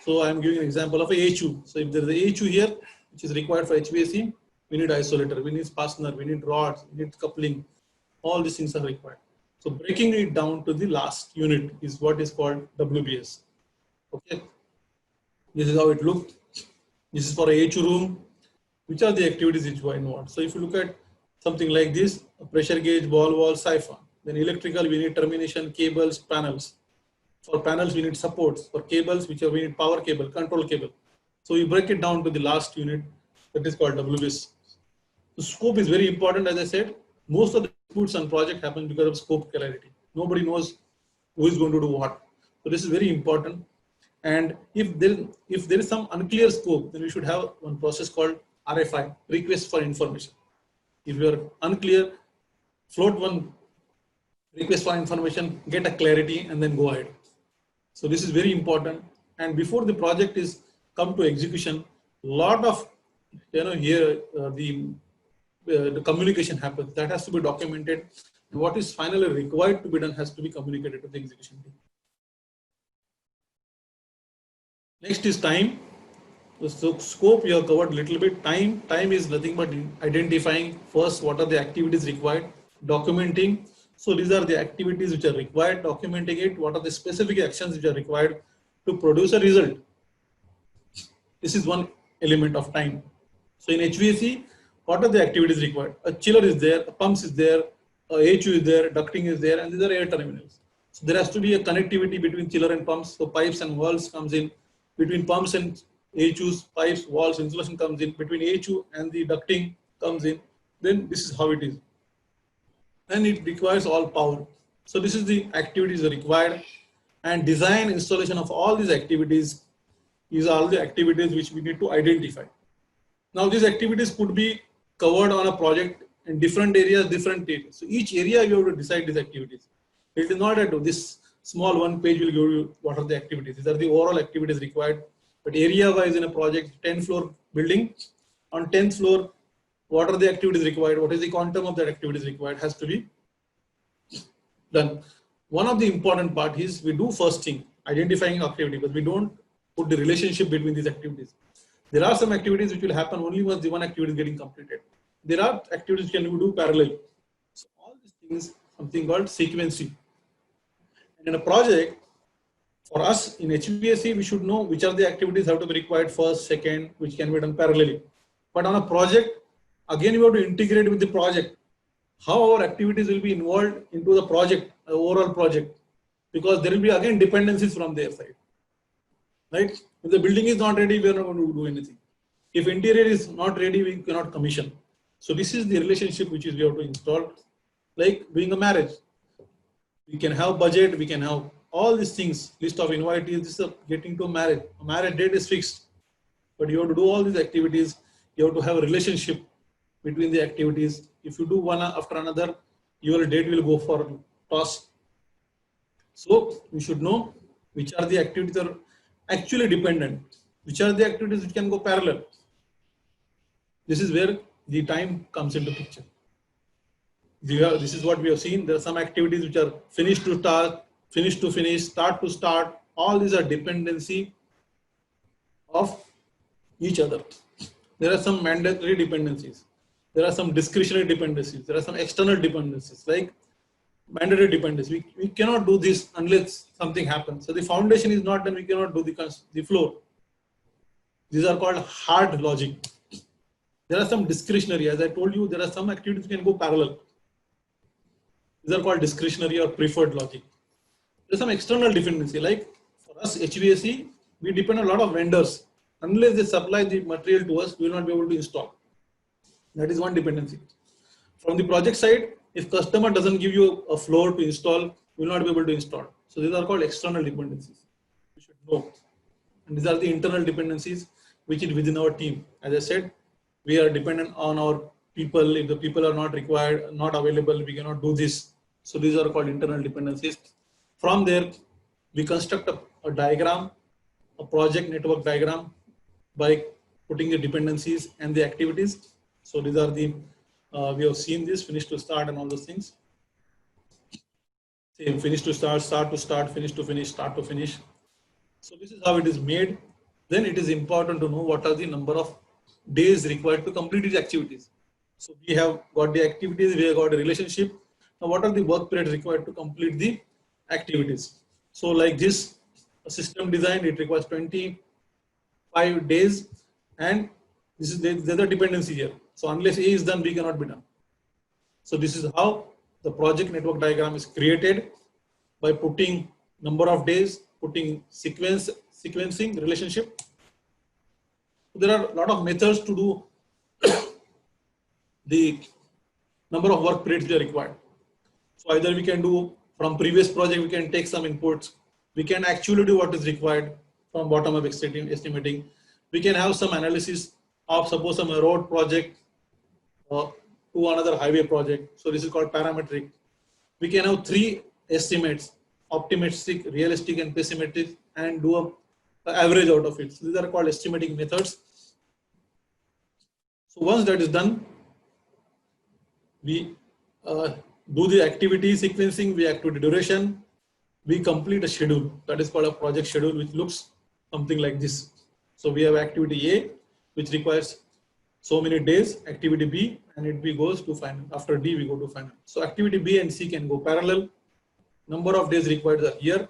So I'm giving an example of a HU. So if there is a HU here, which is required for HVAC, we need isolator, we need fastener, we need rods, we need coupling. All these things are required. So breaking it down to the last unit is what is called WBS. Okay. This is how it looked. This is for a HU room. Which are the activities which were involved? So if you look at something like this, a pressure gauge, ball valve, siphon. Then electrical, we need termination, cables, panels. For panels, we need supports. For cables, we need power cable, control cable. So you break it down to the last unit, that is called WBS. The scope is very important, as I said. Most of the disputes on project happen because of scope clarity. Nobody knows who is going to do what. So this is very important. And if there is some unclear scope, then we should have one process called RFI, request for information. If you are unclear, float one request for information, get a clarity, and then go ahead. So this is very important. And before the project is come to execution, lot of here the the communication happens. That has to be documented. And what is finally required to be done has to be communicated to the execution team. Next is time. So scope we have covered a little bit. Time is nothing but identifying first what are the activities required, documenting. So these are the activities which are required, documenting it. What are the specific actions which are required to produce a result? This is one element of time. So in HVAC, what are the activities required? A chiller is there, a pumps is there, a HU is there, ducting is there, and these are air terminals. So there has to be a connectivity between chiller and pumps. So pipes and valves comes in. Between pumps and HUs, pipes, valves, insulation comes in. Between HU and the ducting comes in. Then this is how it is. And it requires all power. So this is the activities required. And design installation of all these activities is all the activities which we need to identify. Now these activities could be covered on a project in different areas, So each area you have to decide these activities. It is not that this small one page will give you what are the activities. These are the overall activities required. But area wise in a project, 10 floor building, on 10th floor, what are the activities required? What is the quantum of that activities required has to be done. One of the important part is we do first thing, identifying activity, but we don't put the relationship between these activities. There are some activities which will happen only once the one activity is getting completed. There are activities which can we do parallel. So all these things, something called sequencing. And in a project, for us in HVAC, we should know which are the activities have to be required first, second, which can be done parallelly. But on a project, again, you have to integrate with the project. How our activities will be involved into the project, the overall project, because there will be again dependencies from their side. Right? If the building is not ready, we are not going to do anything. If interior is not ready, we cannot commission. So this is the relationship which is we have to install, like doing a marriage. We can have budget, we can have all these things, list of invitees, this is getting to a marriage. A marriage date is fixed, but you have to do all these activities. You have to have a relationship between the activities. If you do one after another, your date will go for toss. So we should know which are the activities are actually dependent, which are the activities which can go parallel. This is where the time comes into picture. This is what we have seen. There are some activities which are finished to start, finish to finish, start to start. All these are dependency of each other. There are some mandatory dependencies. There are some discretionary dependencies. There are some external dependencies like mandatory dependency. We cannot do this unless something happens. So the foundation is not done, we cannot do the floor. These are called hard logic. There are some discretionary. As I told you, there are some activities can go parallel. These are called discretionary or preferred logic. There's some external dependency. Like for us, HVAC, we depend on a lot of vendors. Unless they supply the material to us, we will not be able to install. That is one dependency. From the project side, if customer doesn't give you a floor to install, we will not be able to install. So these are called external dependencies. You should know. And these are the internal dependencies which is within our team. As I said, we are dependent on our people. If the people are not required, not available, we cannot do this. So these are called internal dependencies. From there, we construct a diagram, a project network diagram by putting the dependencies and the activities. So these are the, we have seen this, finish to start and all those things. Same, finish to start, start to start, finish to finish, start to finish. So this is how it is made. Then it is important to know what are the number of days required to complete these activities. So we have got the activities, we have got a relationship. Now what are the work periods required to complete the activities? So like this, a system design, it requires 25 days, and this is there's a dependency here. So unless A is done, B cannot be done. So this is how the project network diagram is created, by putting number of days, putting sequencing relationship. There are a lot of methods to do the number of work periods they are required. So either we can do from previous project, we can take some inputs. We can actually do what is required from bottom up estimating. We can have some analysis of suppose some road project to another highway project. So this is called parametric. We can have 3 estimates: optimistic, realistic, and pessimistic, and do an average out of it. So these are called estimating methods. So once that is done, We do the activity sequencing, we activity duration, we complete a schedule. That is called a project schedule, which looks something like this. So we have activity A, which requires so many days, activity B, and it B goes to final. After D, we go to final. So activity B and C can go parallel. Number of days required are here.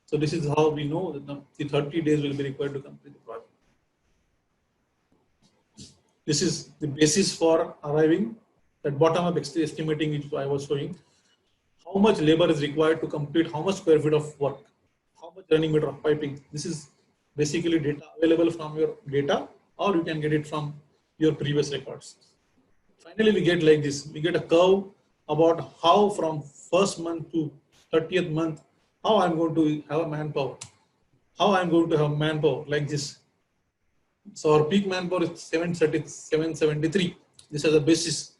So this is how we know that the 30 days will be required to complete the project. This is the basis for arriving at bottom-up estimating, which I was showing. How much labor is required to complete how much square feet of work, how much running meter of piping. This is basically data available from your data, or you can get it from your previous records. Finally, we get like this. We get a curve about how from first month to 30th month, how I'm going to have manpower. How I'm going to have manpower like this. So our peak manpower is 773. This is a basis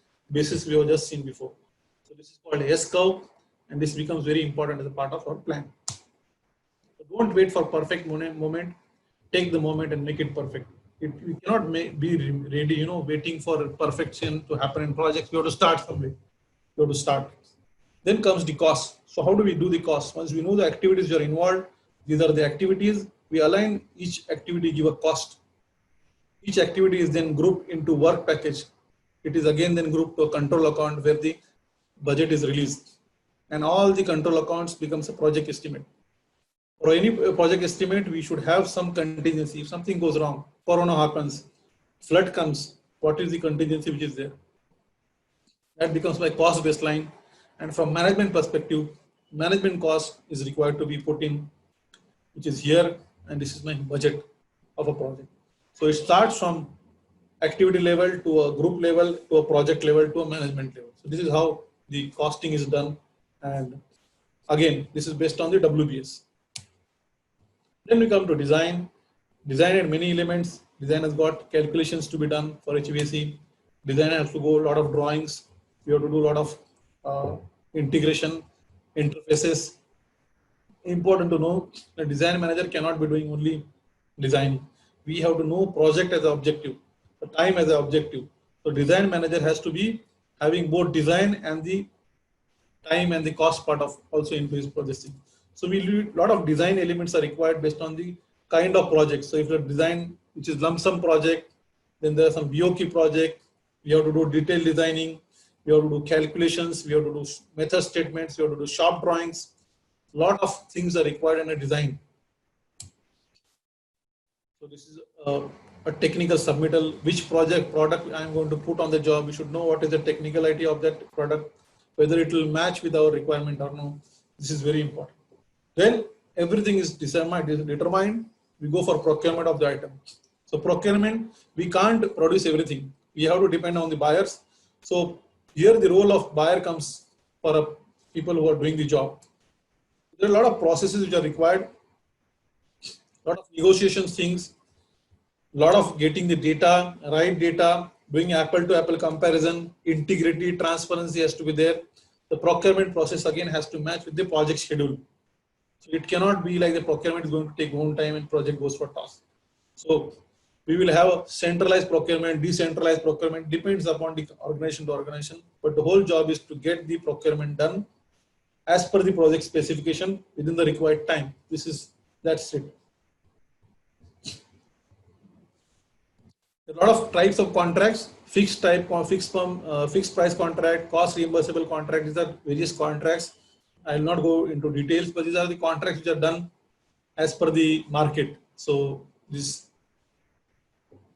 we have just seen before. So this is called S curve, and this becomes very important as a part of our plan. So don't wait for perfect moment. Take the moment and make it perfect. We cannot be ready, waiting for perfection to happen in projects. We have to start somewhere. We have to start. Then comes the cost. So how do we do the cost? Once we know the activities that are involved, these are the activities. We align each activity, give a cost. Each activity is then grouped into work package. It is again then grouped to a control account where the budget is released. And all the control accounts becomes a project estimate. For any project estimate, we should have some contingency. If something goes wrong, corona happens, flood comes, what is the contingency which is there? That becomes my cost baseline. And from management perspective, management cost is required to be put in, which is here, and this is my budget of a project. So it starts from activity level to a group level to a project level to a management level. So this is how the costing is done. And again, this is based on the WBS. Then we come to design. Design had many elements. Design has got calculations to be done for HVAC. Design has to go a lot of drawings. We have to do a lot of integration, interfaces. Important to know, the design manager cannot be doing only design. We have to know project as an objective, the time as an objective. So design manager has to be having both design and the time and the cost part of also into his project. So we do a lot of design elements are required based on the kind of project. So if the design, which is lump sum project, then there are some BOK project. We have to do detailed designing. We have to do calculations. We have to do method statements. We have to do shop drawings. A lot of things are required in a design. So this is a technical submittal. Which product I am going to put on the job. We should know what is the technicality of that product, whether it will match with our requirement or no. This is very important. Then everything is determined. We go for procurement of the item. So procurement, we can't produce everything. We have to depend on the buyers. So here the role of buyer comes for people who are doing the job. There are a lot of processes which are required, a lot of negotiation things, a lot of getting the data, right data, doing apple to apple comparison, integrity, transparency has to be there. The procurement process again has to match with the project schedule. So it cannot be like the procurement is going to take one time and project goes for task. So we will have a centralized procurement, decentralized procurement, depends upon the organization to organization. But the whole job is to get the procurement done as per the project specification within the required time. That's it. A lot of types of contracts, fixed price contract, cost reimbursable contract. These are various contracts. I will not go into details, but these are the contracts which are done as per the market. So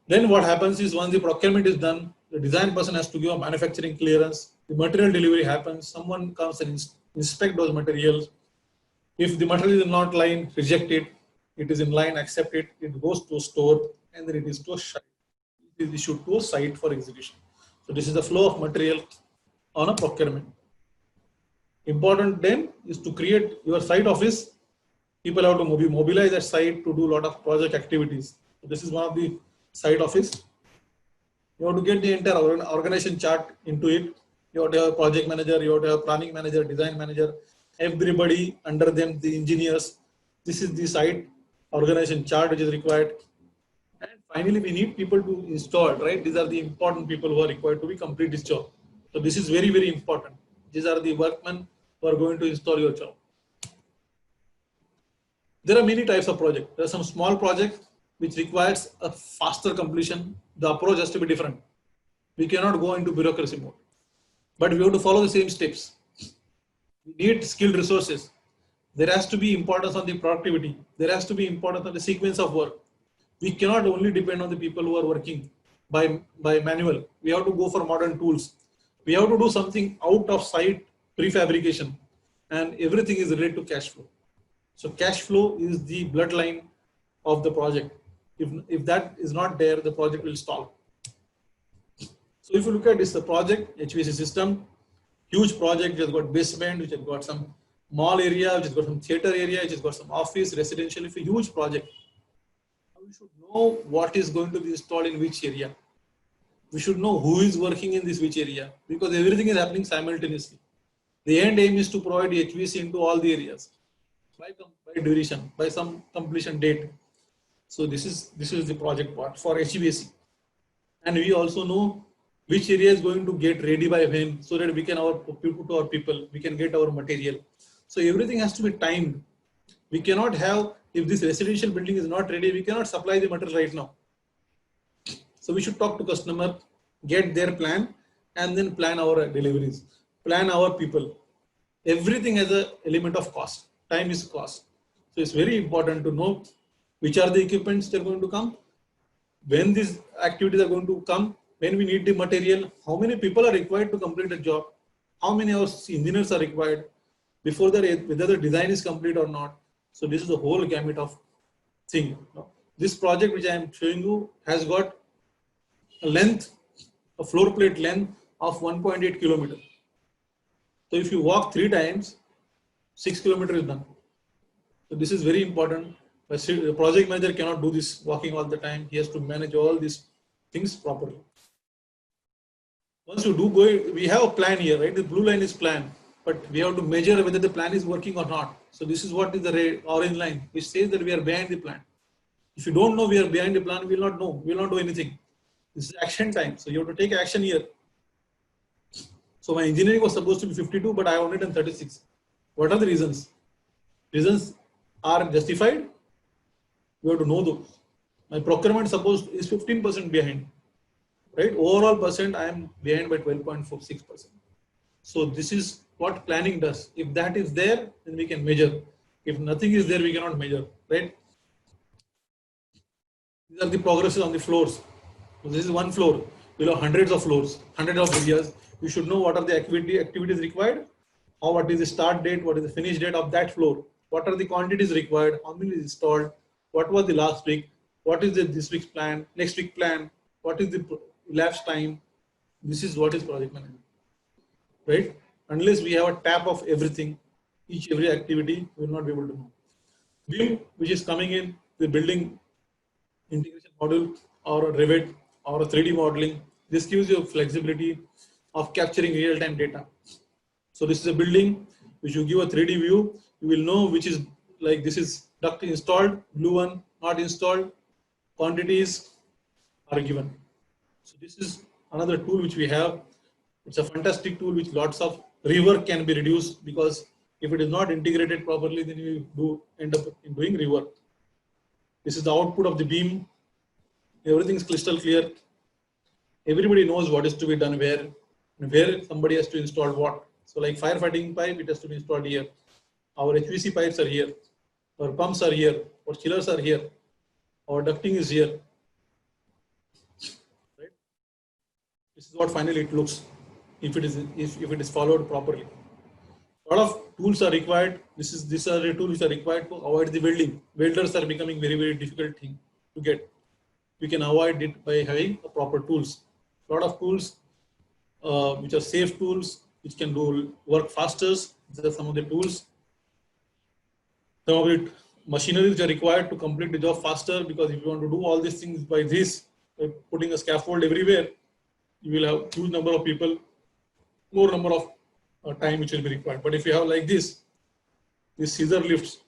then what happens is once the procurement is done, the design person has to give a manufacturing clearance. The material delivery happens. Someone comes and inspect those materials. If the material is not line, reject it. It is in line, accept it. It goes to a store and then it is to a site. It is issued to a site for execution. So this is the flow of material on a procurement. Important then is to create your site office. People have to mobilize that site to do a lot of project activities. So this is one of the site office. You have to get the entire organization chart into it. You have to have a project manager, you have to have a planning manager, design manager, everybody under them, the engineers. This is the site organization chart which is required. And finally, we need people to install, right? These are the important people who are required to complete this job. So this is very, very important. These are the workmen who are going to install your job. There are many types of projects. There are some small projects which requires a faster completion. The approach has to be different. We cannot go into bureaucracy mode, but we have to follow the same steps. We need skilled resources. There has to be importance on the productivity. There has to be importance on the sequence of work. We cannot only depend on the people who are working by manual. We have to go for modern tools. We have to do something out of sight prefabrication, and everything is related to cash flow. So cash flow is the bloodline of the project. If that is not there, the project will stall. So if you look at this, the project, HVAC system, huge project which has got basement, which has got some mall area, which has got some theater area, which has got some office, residential. If a huge project, we should know what is going to be installed in which area. We should know who is working in this which area, because everything is happening simultaneously. The end aim is to provide HVAC into all the areas by duration, by some completion date. So this is the project part for HVAC, and we also know which area is going to get ready by when, so that we can put our people, we can get our material. So everything has to be timed. We cannot have, if this residential building is not ready, we cannot supply the material right now. So we should talk to customer, get their plan, and then plan our deliveries, plan our people. Everything has an element of cost. Time is cost. So it's very important to know which are the equipments that are going to come, when these activities are going to come, when we need the material, how many people are required to complete the job, how many of us engineers are required, before that whether the design is complete or not. So this is the whole gamut of thing. This project which I am showing you has got a length, a floor plate length of 1.8 kilometers. So if you walk 3 times, 6 kilometers is done. So this is very important. The project manager cannot do this walking all the time. He has to manage all these things properly. Once you do go, we have a plan here, right? The blue line is plan, but we have to measure whether the plan is working or not. So this is what is the red, orange line, which says that we are behind the plan. If you don't know we are behind the plan, we will not know. We will not do anything. This is action time. So you have to take action here. So my engineering was supposed to be 52, but I have only done 36. What are the reasons? Reasons are justified. You have to know those. My procurement supposed is 15% behind, right? Overall percent I am behind by 12.46%. So this is what planning does. If that is there, then we can measure. If nothing is there, we cannot measure, right? These are the progresses on the floors. So this is one floor. We'll have hundreds of floors, hundreds of areas. You should know what are the activities required, or what is the start date, what is the finish date of that floor, what are the quantities required, how many is installed, what was the last week, what is this week's plan, next week plan, what is the elapsed time. This is what is project management, right? Unless we have a tap of everything, every activity, we will not be able to know. BIM, which is coming in the building integration module or a Revit or a 3D modeling, this gives you flexibility of capturing real-time data. So this is a building which you give a 3D view, you will know which is like this is duct installed, blue one not installed, quantities are given. So this is another tool which we have. It's a fantastic tool which lots of rework can be reduced, because if it is not integrated properly, then you do end up in doing rework. This is the output of the beam. Everything is crystal clear. Everybody knows what is to be done where somebody has to install what. So like firefighting pipe, it has to be installed here. Our HVAC pipes are here. Our pumps are here. Our chillers are here. Our ducting is here. Right? This is what finally it looks if it is followed properly. A lot of tools are required. These are the tools which are required to avoid the welding. Welders are becoming very, very difficult thing to get. We can avoid it by having a proper tools. A lot of tools which are safe tools, which can do work faster. These are some of the tools. Some of it machinery which are required to complete the job faster, because if you want to do all these things by putting a scaffold everywhere, you will have huge number of people, more number of time which will be required. But if you have like this scissor lifts,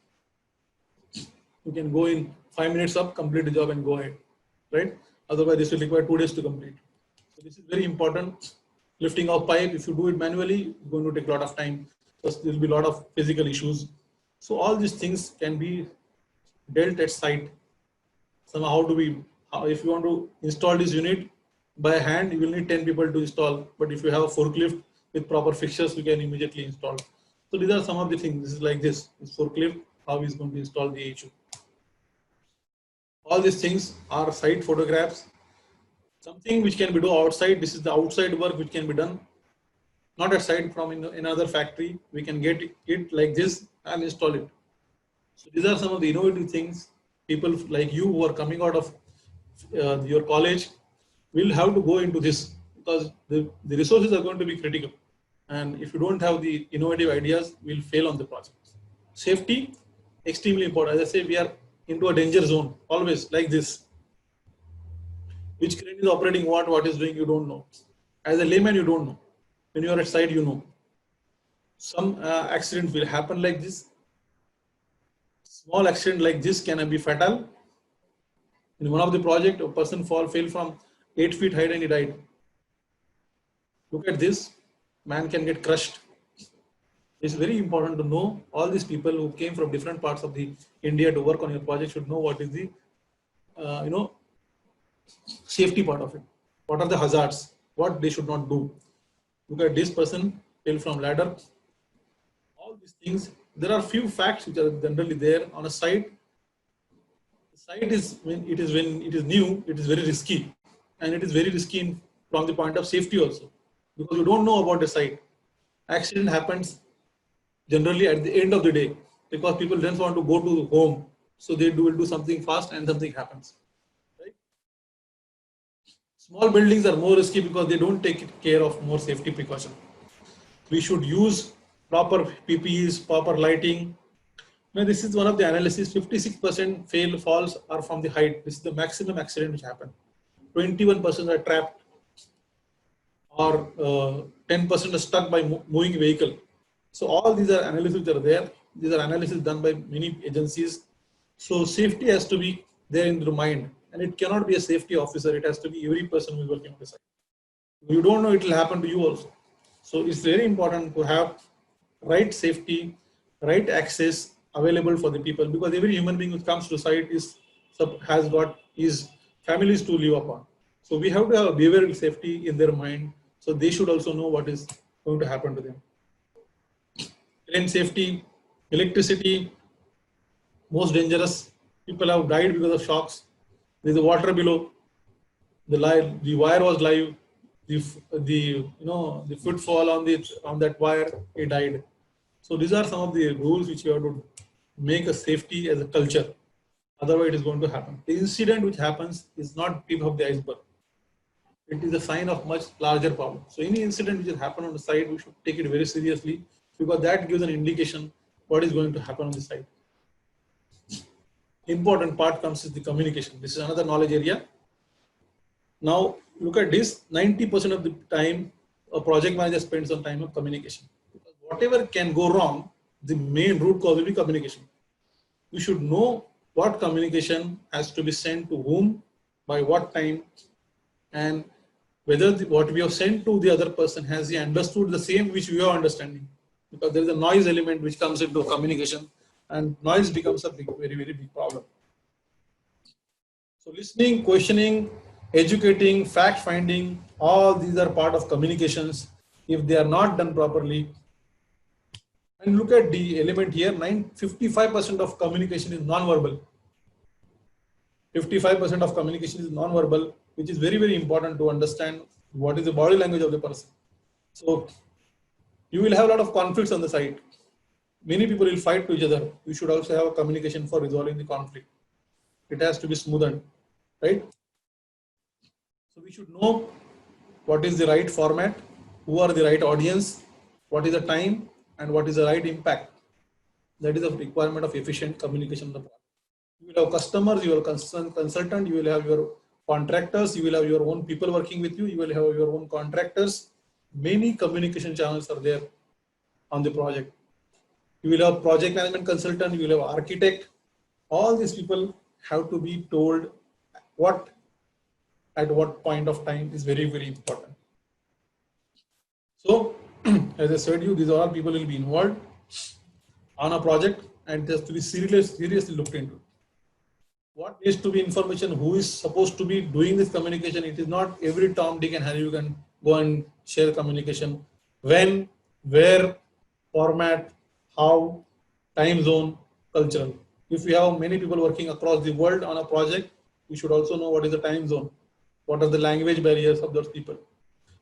you can go in 5 minutes up, complete the job and go ahead, right? Otherwise this will require 2 days to complete. So this is very important. lifting of pipe, if you do it manually, it's going to take a lot of time. So there will be a lot of physical issues. So all these things can be dealt at site. Somehow, how do we, if you want to install this unit by hand, you will need 10 people to install. But if you have a forklift with proper fixtures, you can immediately install. So these are some of the things. This is like this forklift, how is going to install the HU. All these things are site photographs. Something which can be done outside. This is the outside work which can be done, not at site from in another factory. We can get it like this and install it. So these are some of the innovative things. People like you who are coming out of your college will have to go into this, because the resources are going to be critical. And if you don't have the innovative ideas, we'll fail on the project. Safety, extremely important. As I say, we are into a danger zone, always like this. Which crane is operating what is doing, you don't know. As a layman, you don't know. When you are at site, you know. Some accident will happen like this. Small accident like this can be fatal. In one of the project, a person fell from 8 feet height and he died. Look at this, man can get crushed. It's very important to know. All these people who came from different parts of the India to work on your project should know what is the safety part of it. What are the hazards? What they should not do. Look at this person fell from ladder. All these things. There are few facts which are generally there on a site. The site is when it is new, it is very risky, and it is very risky from the point of safety also, because you don't know about the site. Accident happens generally at the end of the day, because people don't want to go to home, so they will do something fast and something happens. Right? Small buildings are more risky because they don't take care of more safety precaution. We should use proper PPEs, proper lighting. Now, this is one of the analysis. 56% falls are from the height. This is the maximum accident which happened. 21% are trapped, or 10% are stuck by moving vehicle. So all these are analyses that are there. These are analyses done by many agencies. So safety has to be there in the mind, and it cannot be a safety officer. It has to be every person who is working on the site. You don't know, it will happen to you also. So it's very important to have right safety, right access available for the people, because every human being who comes to site has got his families to live upon. So we have to have behavioral safety in their mind. So they should also know what is going to happen to them. Train safety, electricity, most dangerous. People have died because of shocks. There is a water below. The wire was live. The footfall on that wire, he died. So these are some of the rules which you have to make a safety as a culture. Otherwise, it is going to happen. The incident which happens is not tip of the iceberg. It is a sign of much larger problem. So any incident which has happened on the site, we should take it very seriously, because that gives an indication what is going to happen on the site. Important part comes with the communication. This is another knowledge area. Now look at this, 90% of the time a project manager spends on time of communication. Because whatever can go wrong, the main root cause will be communication. We should know what communication has to be sent to whom, by what time, and whether what we have sent to the other person has he understood the same which we are understanding. Because there is a noise element which comes into communication, and noise becomes a very, very big problem. So listening, questioning, educating, fact finding, all these are part of communications. If they are not done properly, and look at the element here, 55% of communication is non-verbal. 55% of communication is non-verbal, which is very, very important to understand what is the body language of the person. So you will have a lot of conflicts on the site. Many people will fight to each other. You should also have a communication for resolving the conflict. It has to be smoothened, right? So we should know what is the right format, who are the right audience, what is the time, and what is the right impact. That is a requirement of efficient communication. You will have customers, you will have consultant, you will have your contractors, you will have your own people working with you, you will have your own contractors. Many communication channels are there on the project. You will have project management consultant, you will have architect. All these people have to be told what at what point of time is very, very important. So, as I said, these are all people will be involved on a project, and it has to be seriously looked into. What needs to be information? Who is supposed to be doing this communication? It is not every Tom, Dick, and Harry you can go and share communication. When, where, format, how, time zone, cultural. If we have many people working across the world on a project, we should also know what is the time zone, what are the language barriers of those people.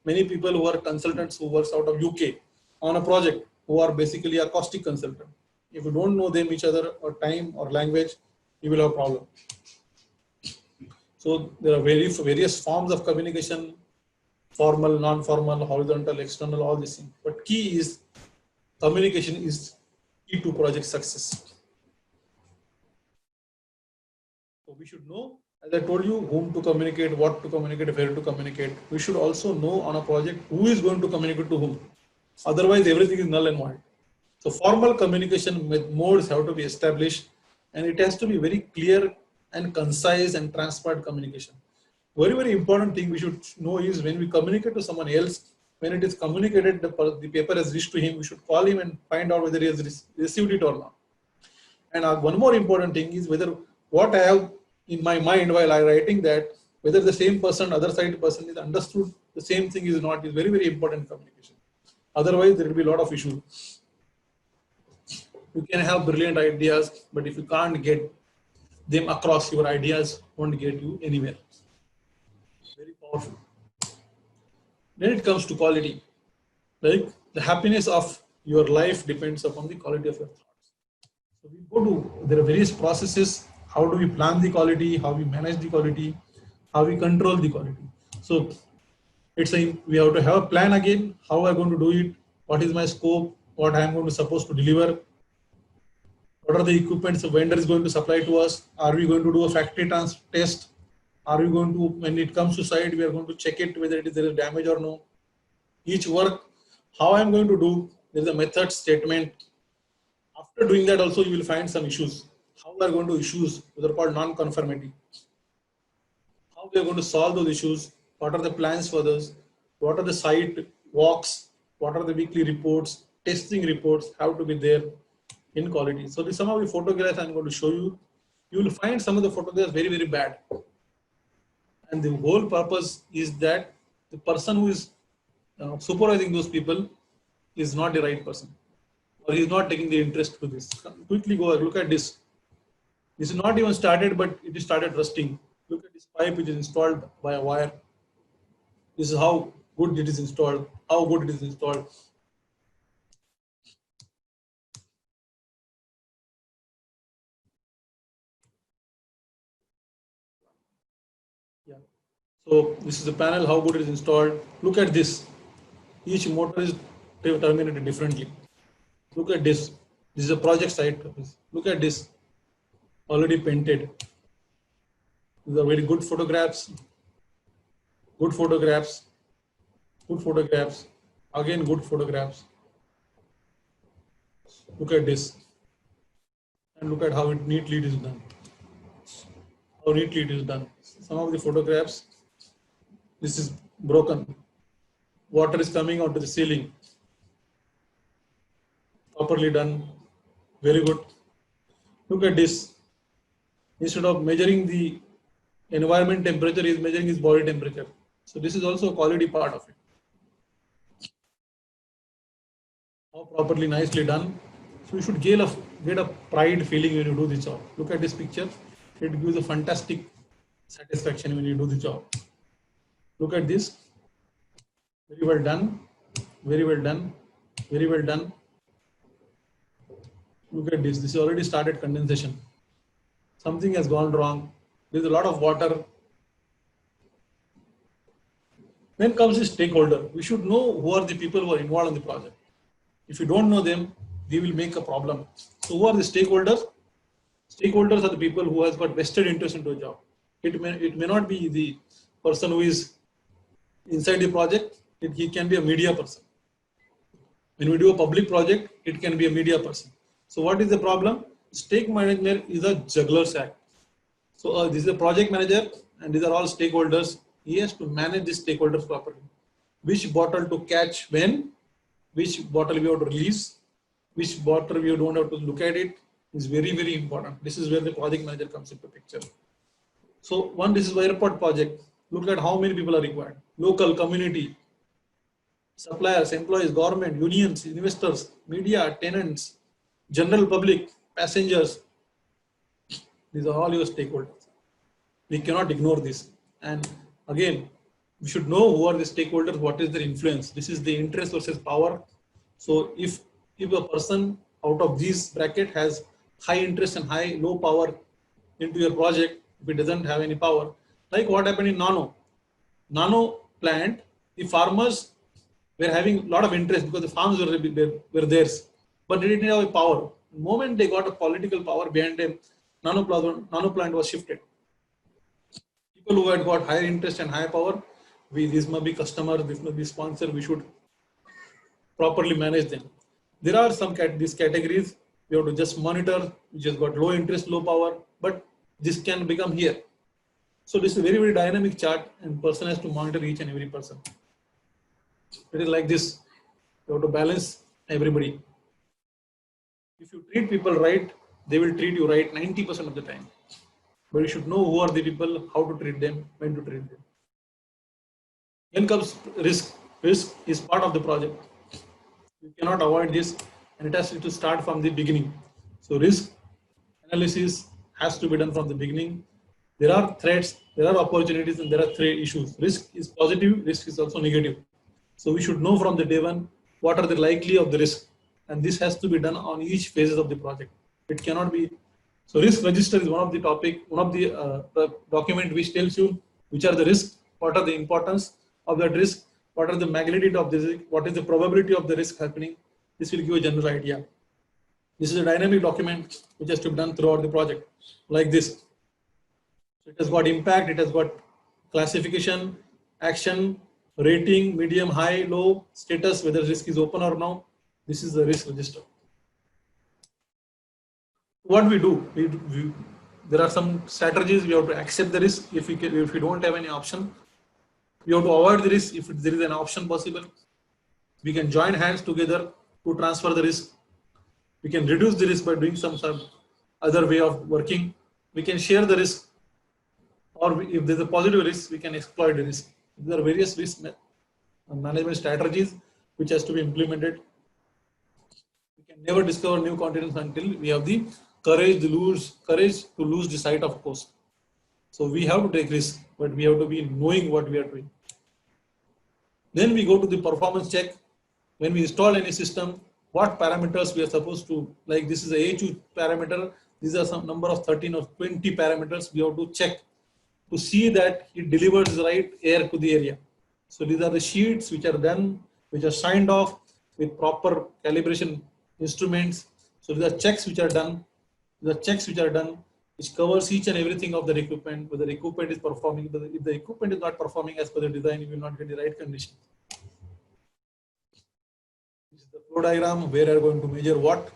Many people who are consultants who works out of UK on a project who are basically a caustic consultant. If you don't know them each other or time or language, you will have a problem. So there are various forms of communication, formal, non-formal, horizontal, external, all these things. But key is communication is key to project success. So we should know, as I told you, whom to communicate, what to communicate, where to communicate. We should also know on a project who is going to communicate to whom. Otherwise, everything is null and void. So formal communication modes have to be established, and it has to be very clear and concise and transparent communication. Very important thing we should know is when we communicate to someone else, when it is communicated, the paper has reached to him, we should call him and find out whether he has received it or not. And one more important thing is whether what I have in my mind while I writing that, whether the same person, other side person is understood the same thing is not, is very important communication. Otherwise, there will be a lot of issues. You can have brilliant ideas, but if you can't get them across, your ideas won't get you anywhere. Very powerful. Then it comes to quality. Like the happiness of your life depends upon the quality of your thoughts. So we go to, there are various processes. How do we plan the quality? How we manage the quality? How we control the quality? So we have to have a plan again. How am I going to do it? What is my scope? What I am going to supposed to deliver? What are the equipments the vendor is going to supply to us? Are we going to do a factory test? Are we going to, when it comes to site, we are going to check it whether there is damage or no. Each work, how I am going to do, there is a method statement. After doing that also you will find some issues. How we are going to issues, which are called non-conformity. How we are going to solve those issues, what are the plans for those, what are the site walks, what are the weekly reports, testing reports have to be there in quality. So some of the photographs I'm going to show you. You will find some of the photographs very bad. And the whole purpose is that the person who is supervising those people is not the right person, or he is not taking the interest to this. Quickly go look at this. This is not even started, but it is started rusting. Look at this pipe which is installed by a wire. This is how good it is installed, how good it is installed. Yeah. So this is the panel, how good it is installed. Look at this. Each motor is terminated differently. Look at this. This is a project site. Look at this. Already painted. These are very good photographs. Good photographs. Good photographs. Again, good photographs. Look at this. And look at how neatly it is done. How neatly it is done. Some of the photographs, this is broken. Water is coming out to the ceiling. Properly done. Very good. Look at this. Instead of measuring the environment temperature, he is measuring his body temperature. So this is also a quality part of it. How properly, nicely done. So you should get a pride feeling when you do the job. Look at this picture. It gives a fantastic satisfaction when you do the job. Look at this. Very well done. Very well done. Very well done. Look at this. This is already started condensation. Something has gone wrong. There's a lot of water. Then comes the stakeholder. We should know who are the people who are involved in the project. If you don't know them, we will make a problem. So who are the stakeholders? Stakeholders are the people who has got vested interest into a job. It may not be the person who is inside the project. He can be a media person. When we do a public project, it can be a media person. So what is the problem? Stake management is a juggler's act. So this is a project manager and these are all stakeholders. He has to manage these stakeholders properly. Which bottle to catch when, which bottle we have to release, which bottle we don't have to look at it is very, very important. This is where the project manager comes into picture. So this is airport project. Look at how many people are required. Local, community, suppliers, employees, government, unions, investors, media, tenants, general public, passengers. These are all your stakeholders. We cannot ignore this. And again, we should know who are the stakeholders, what is their influence. This is the interest versus power. So if a person out of this bracket has high interest and low power into your project, if it doesn't have any power, like what happened in Nano plant, the farmers were having a lot of interest because the farms were theirs, but they didn't have a power. The moment they got a political power behind them, nano plant was shifted. People who had got higher interest and higher power, this must be customer, this must be sponsor, we should properly manage them. There are these categories we have to just monitor, which has got low interest, low power, but this can become here. So this is a very, very dynamic chart, and person has to monitor each and every person. It is like this. You have to balance everybody. If you treat people right, they will treat you right 90% of the time. But you should know who are the people, how to treat them, when to treat them. Then comes risk. Risk is part of the project. You cannot avoid this, and it has to start from the beginning. So risk analysis has to be done from the beginning. There are threats, there are opportunities, and there are three issues. Risk is positive, risk is also negative. So we should know from the day one what are the likely of the risk, and this has to be done on each phases of the project. It cannot be. So risk register is one of the document which tells you which are the risks, what are the importance of that risk, what are the magnitude of the risk, what is the probability of the risk happening. This will give a general idea. This is a dynamic document which has to be done throughout the project, like this. So it has got impact, it has got classification, action, rating, medium, high, low, status, whether risk is open or no. This is the risk register. What we do, there are some strategies. We have to accept the risk if we don't have any option. We have to avoid the risk if there is an option possible. We can join hands together to transfer the risk. We can reduce the risk by doing some other way of working. We can share the risk, or if there's a positive risk, we can exploit the risk. There are various risk management strategies which has to be implemented. We can never discover new continents until we have the courage to lose the sight of course. So we have to take risk, but we have to be knowing what we are doing. Then we go to the performance check. When we install any system, what parameters we are supposed to, like this is a AHU parameter. These are some number of 13 or 20 parameters we have to check to see that it delivers the right air to the area. So these are the sheets which are done, which are signed off with proper calibration instruments. So these are checks which are done. Which covers each and everything of the equipment, whether the equipment is performing. If the equipment is not performing as per the design, you will not get the right condition. This is the flow diagram where you are going to measure what.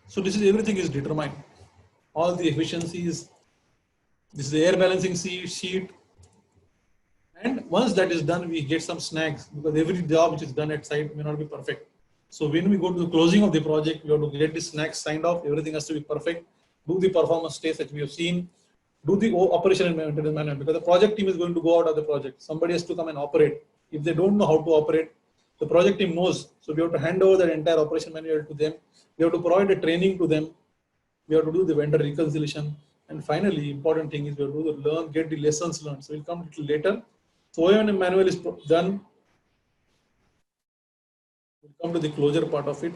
So this is everything is determined. All the efficiencies. This is the air balancing sheet. And once that is done, we get some snags because every job which is done at site may not be perfect. So when we go to the closing of the project, we have to get the snags signed off. Everything has to be perfect. Do the performance tests that we have seen. Do the operation and maintenance management, because the project team is going to go out of the project. Somebody has to come and operate. If they don't know how to operate, the project team knows. So we have to hand over the entire operation manual to them. We have to provide a training to them. We have to do the vendor reconciliation. And finally, important thing is we have to get the lessons learned. So we'll come a little later. So O&M manual is done. We'll come to the closure part of it.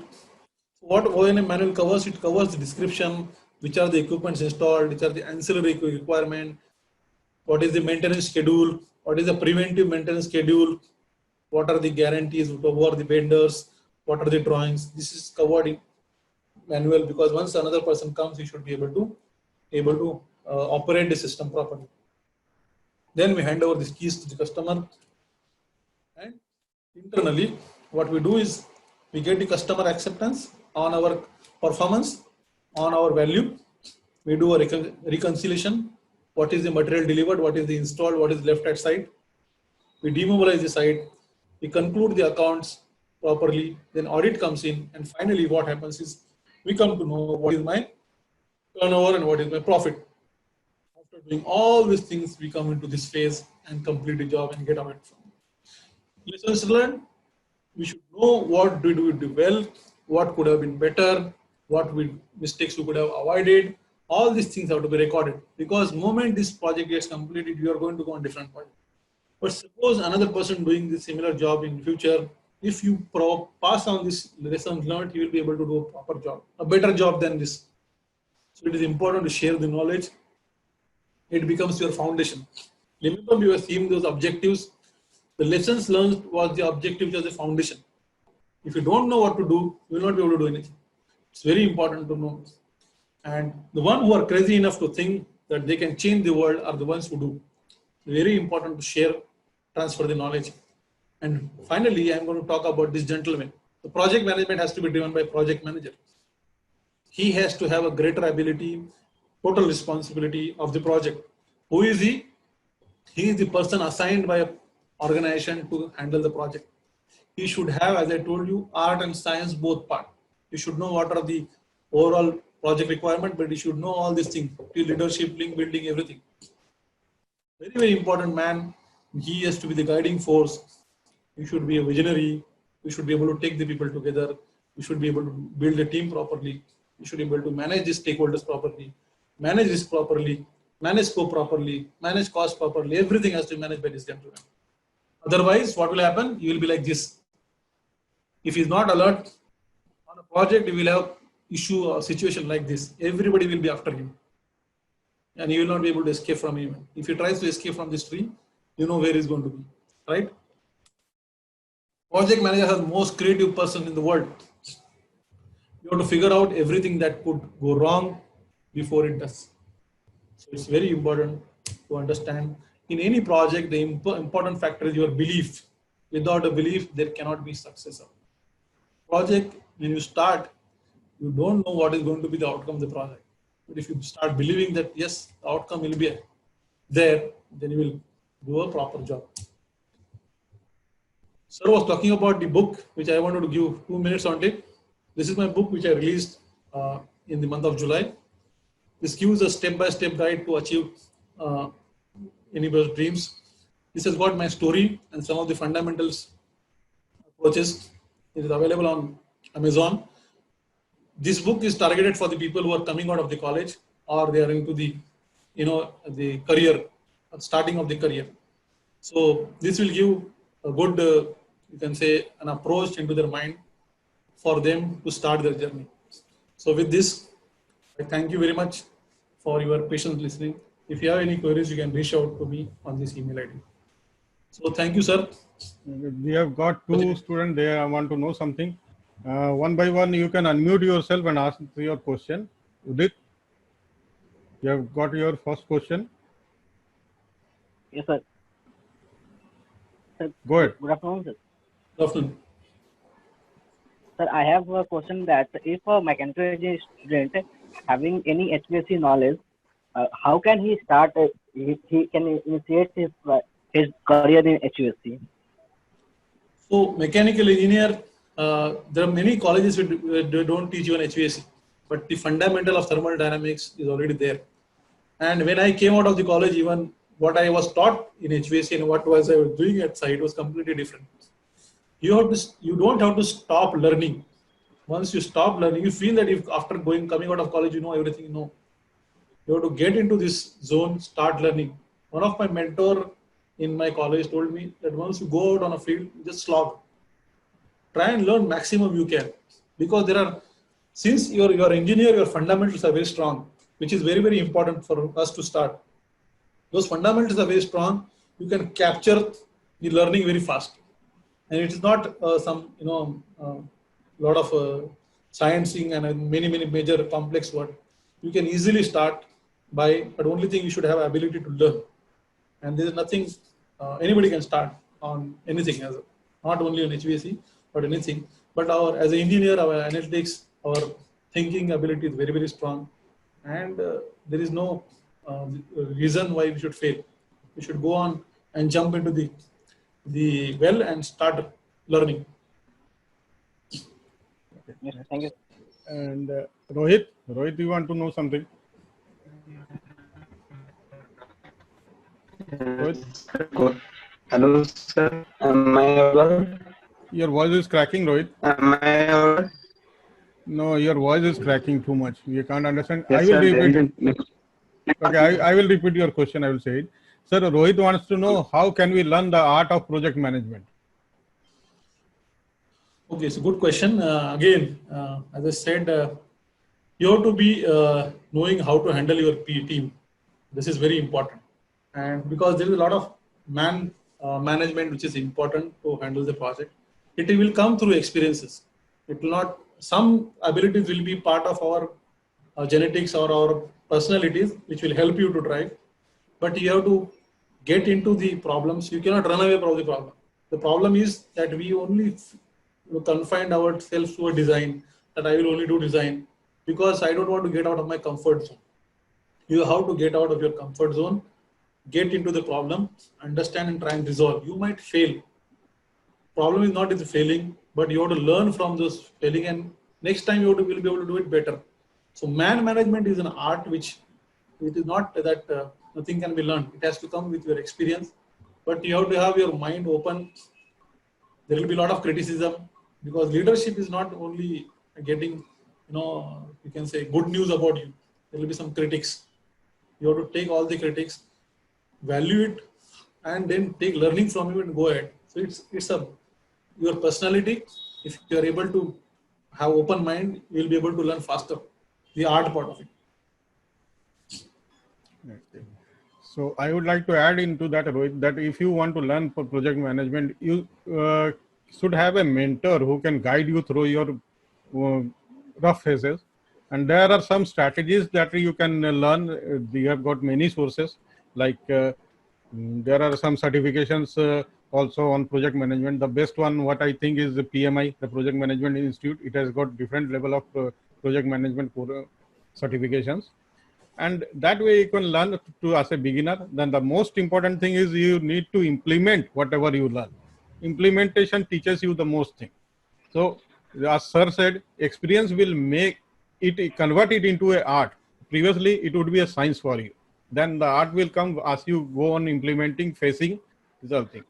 So what O&M manual covers? It covers the description, which are the equipments installed, which are the ancillary requirement, what is the maintenance schedule, what is the preventive maintenance schedule, what are the guarantees, who are the vendors, what are the drawings. This is covered in manual because once another person comes, he should be able to operate the system properly. Then we hand over these keys to the customer, and internally what we do is we get the customer acceptance on our performance, on our value. We do a reconciliation. What is the material delivered? What is the installed? What is left at site? We demobilize the site. We conclude the accounts. properly, then audit comes in, and finally what happens is we come to know what is my turnover and what is my profit. After doing all these things, we come into this phase and complete the job and get out from it. Lessons learned, we should know what did we do well, what could have been better, mistakes we could have avoided. All these things have to be recorded, because moment this project gets completed, you are going to go on different project. But suppose another person doing this similar job in future, if you pass on this lessons learned, you will be able to do a proper job, a better job than this. So it is important to share the knowledge. It becomes your foundation. Remember, we were seeing those objectives. The lessons learned was the objective, which was the foundation. If you don't know what to do, you will not be able to do anything. It's very important to know. And the ones who are crazy enough to think that they can change the world are the ones who do. Very important to share, transfer the knowledge. And finally, I'm going to talk about this gentleman. The project management has to be driven by project manager. He has to have a greater ability, total responsibility of the project. Who is he? He is the person assigned by an organization to handle the project. He should have, as I told you, art and science both part. He should know what are the overall project requirement, but he should know all these things, leadership, link building, everything. Very, very important man. He has to be the guiding force. He should be a visionary. We should be able to take the people together. We should be able to build a team properly. We should be able to manage the stakeholders properly, manage risk properly, manage scope properly, manage cost properly. Everything has to be managed by this gentleman. Otherwise, what will happen? You will be like this. If he's not alert on a project, you will have issue or situation like this. Everybody will be after him, and you will not be able to escape from him. If he tries to escape from this tree, you know where he's going to be, right? Project manager is the most creative person in the world. You have to figure out everything that could go wrong before it does. So it's very important to understand. In any project, the important factor is your belief. Without a belief, there cannot be success. Project, when you start, you don't know what is going to be the outcome of the project. But if you start believing that, yes, the outcome will be there, then you will do a proper job. Sir was talking about the book, which I wanted to give 2 minutes on it. This is my book, which I released in the month of July. This gives a step-by-step guide to achieve anybody's dreams. This has got my story and some of the fundamentals approaches. It is available on Amazon. This book is targeted for the people who are coming out of the college, or they are into the, the career, starting of the career. So this will give a good, you can say, an approach into their mind for them to start their journey. So with this, I thank you very much for your patience listening. If you have any queries, you can reach out to me on this email ID. So thank you, sir. We have got 2 students there. I want to know something. One by one, you can unmute yourself and ask your question. Udit, you have got your first question. Yes, sir. Sir, go ahead. Good afternoon, sir. Good afternoon. Sir, I have a question that if a mechanical engineering student having any HVAC knowledge, how can he start? He can initiate his career in HVAC. So mechanical engineer, there are many colleges which they don't teach you on HVAC, but the fundamental of thermal dynamics is already there. And when I came out of the college, even what I was taught in HVAC and what was I was doing at site was completely different. You don't have to stop learning. Once you stop learning, you feel that if after coming out of college, you know everything you know. You have to get into this zone, start learning. One of my mentor in my college told me that once you go out on a field, just slog. Try and learn maximum you can, because since you're engineer, your fundamentals are very strong, which is very, very important for us to start. Those fundamentals are very strong. You can capture the learning very fast, and it is not lot of sciencing and many major complex work. You can easily start but only thing you should have ability to learn, and there is nothing anybody can start on anything, not only on HVAC but anything. But as an engineer, our analytics, our thinking ability is very, very strong, and there is no reason why we should fail. We should go on and jump into the well and start learning. Yes, thank you. And Rohit, you want to know something? Rohit, Hello, sir. Am I audible? your voice is cracking, Rohit. Am I audible? No, your voice is cracking too much. We can't understand. I Yes, will sir. There repeat. is a Okay, I will repeat your question. I will say it. Sir, Rohit wants to know how can we learn the art of project management? Okay, so good question. Again, as I said, you have to be knowing how to handle your team. This is very important, and because there is a lot of management which is important to handle the project, it will come through experiences. It will not. Some abilities will be part of our genetics or our personalities, which will help you to drive. But you have to get into the problems. You cannot run away from the problem. The problem is that we only confined ourselves to a design, that I will only do design because I don't want to get out of my comfort zone. You have to get out of your comfort zone, get into the problem, understand and try and resolve. You might fail. Problem is not in the failing, but you have to learn from those failing, and next time you will be able to do it better. So management is an art which it is not that nothing can be learned. It has to come with your experience, but you have to have your mind open. There will be a lot of criticism because leadership is not only getting, you can say good news about you. There will be some critics. You have to take all the critics, value it, and then take learning from it and go ahead. So it's a your personality. If you are able to have open mind, you will be able to learn faster. The art part of it. Okay. So I would like to add into that, Rohit, that if you want to learn for project management, you should have a mentor who can guide you through your rough phases. And there are some strategies that you can learn. We have got many sources, like there are some certifications also on project management. The best one, what I think, is the PMI, the Project Management Institute. It has got different level of project management certifications, and that way you can learn to as a beginner. Then the most important thing is you need to implement whatever you learn. Implementation teaches you the most thing. So as sir said, experience will make it, convert it into a art. Previously it would be a science for you, then the art will come as you go on implementing, facing this other thing.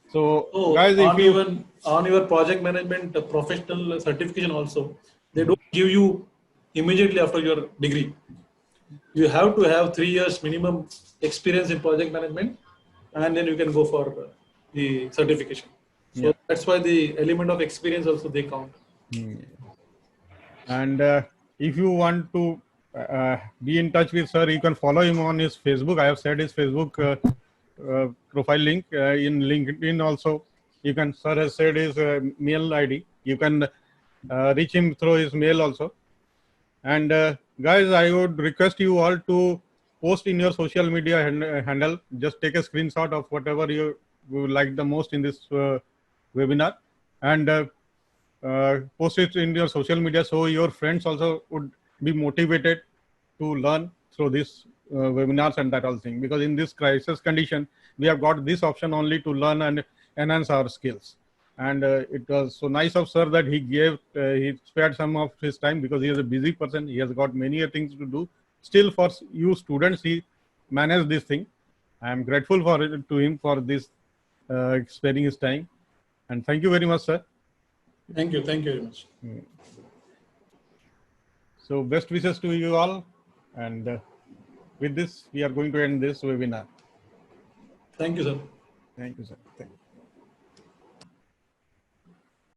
So So guys, if you on your project management professional certification also, they don't give you immediately after your degree. You have to have 3 years minimum experience in project management, and then you can go for the certification. yeah. So that's why the element of experience also they count. And if you want to be in touch with sir, you can follow him on his Facebook. I have said his Facebook profile link in LinkedIn also. You can, sir has said his mail ID. You can reach him through his mail also. And guys, I would request you all to post in your social media handle. Just take a screenshot of whatever you like the most in this webinar, and post it in your social media, so your friends also would be motivated to learn through this webinars and that all thing. Because in this crisis condition, we have got this option only to learn and enhance our skills. And it was so nice of sir that he spared some of his time, because he is a busy person. He has got many things to do. Still, for you students, he managed this thing. I am grateful to him for this sparing his time. And thank you very much, sir. Thank you very much. So best wishes to you all. And with this, we are going to end this webinar. Thank you, sir. Thank you, sir. Thank you.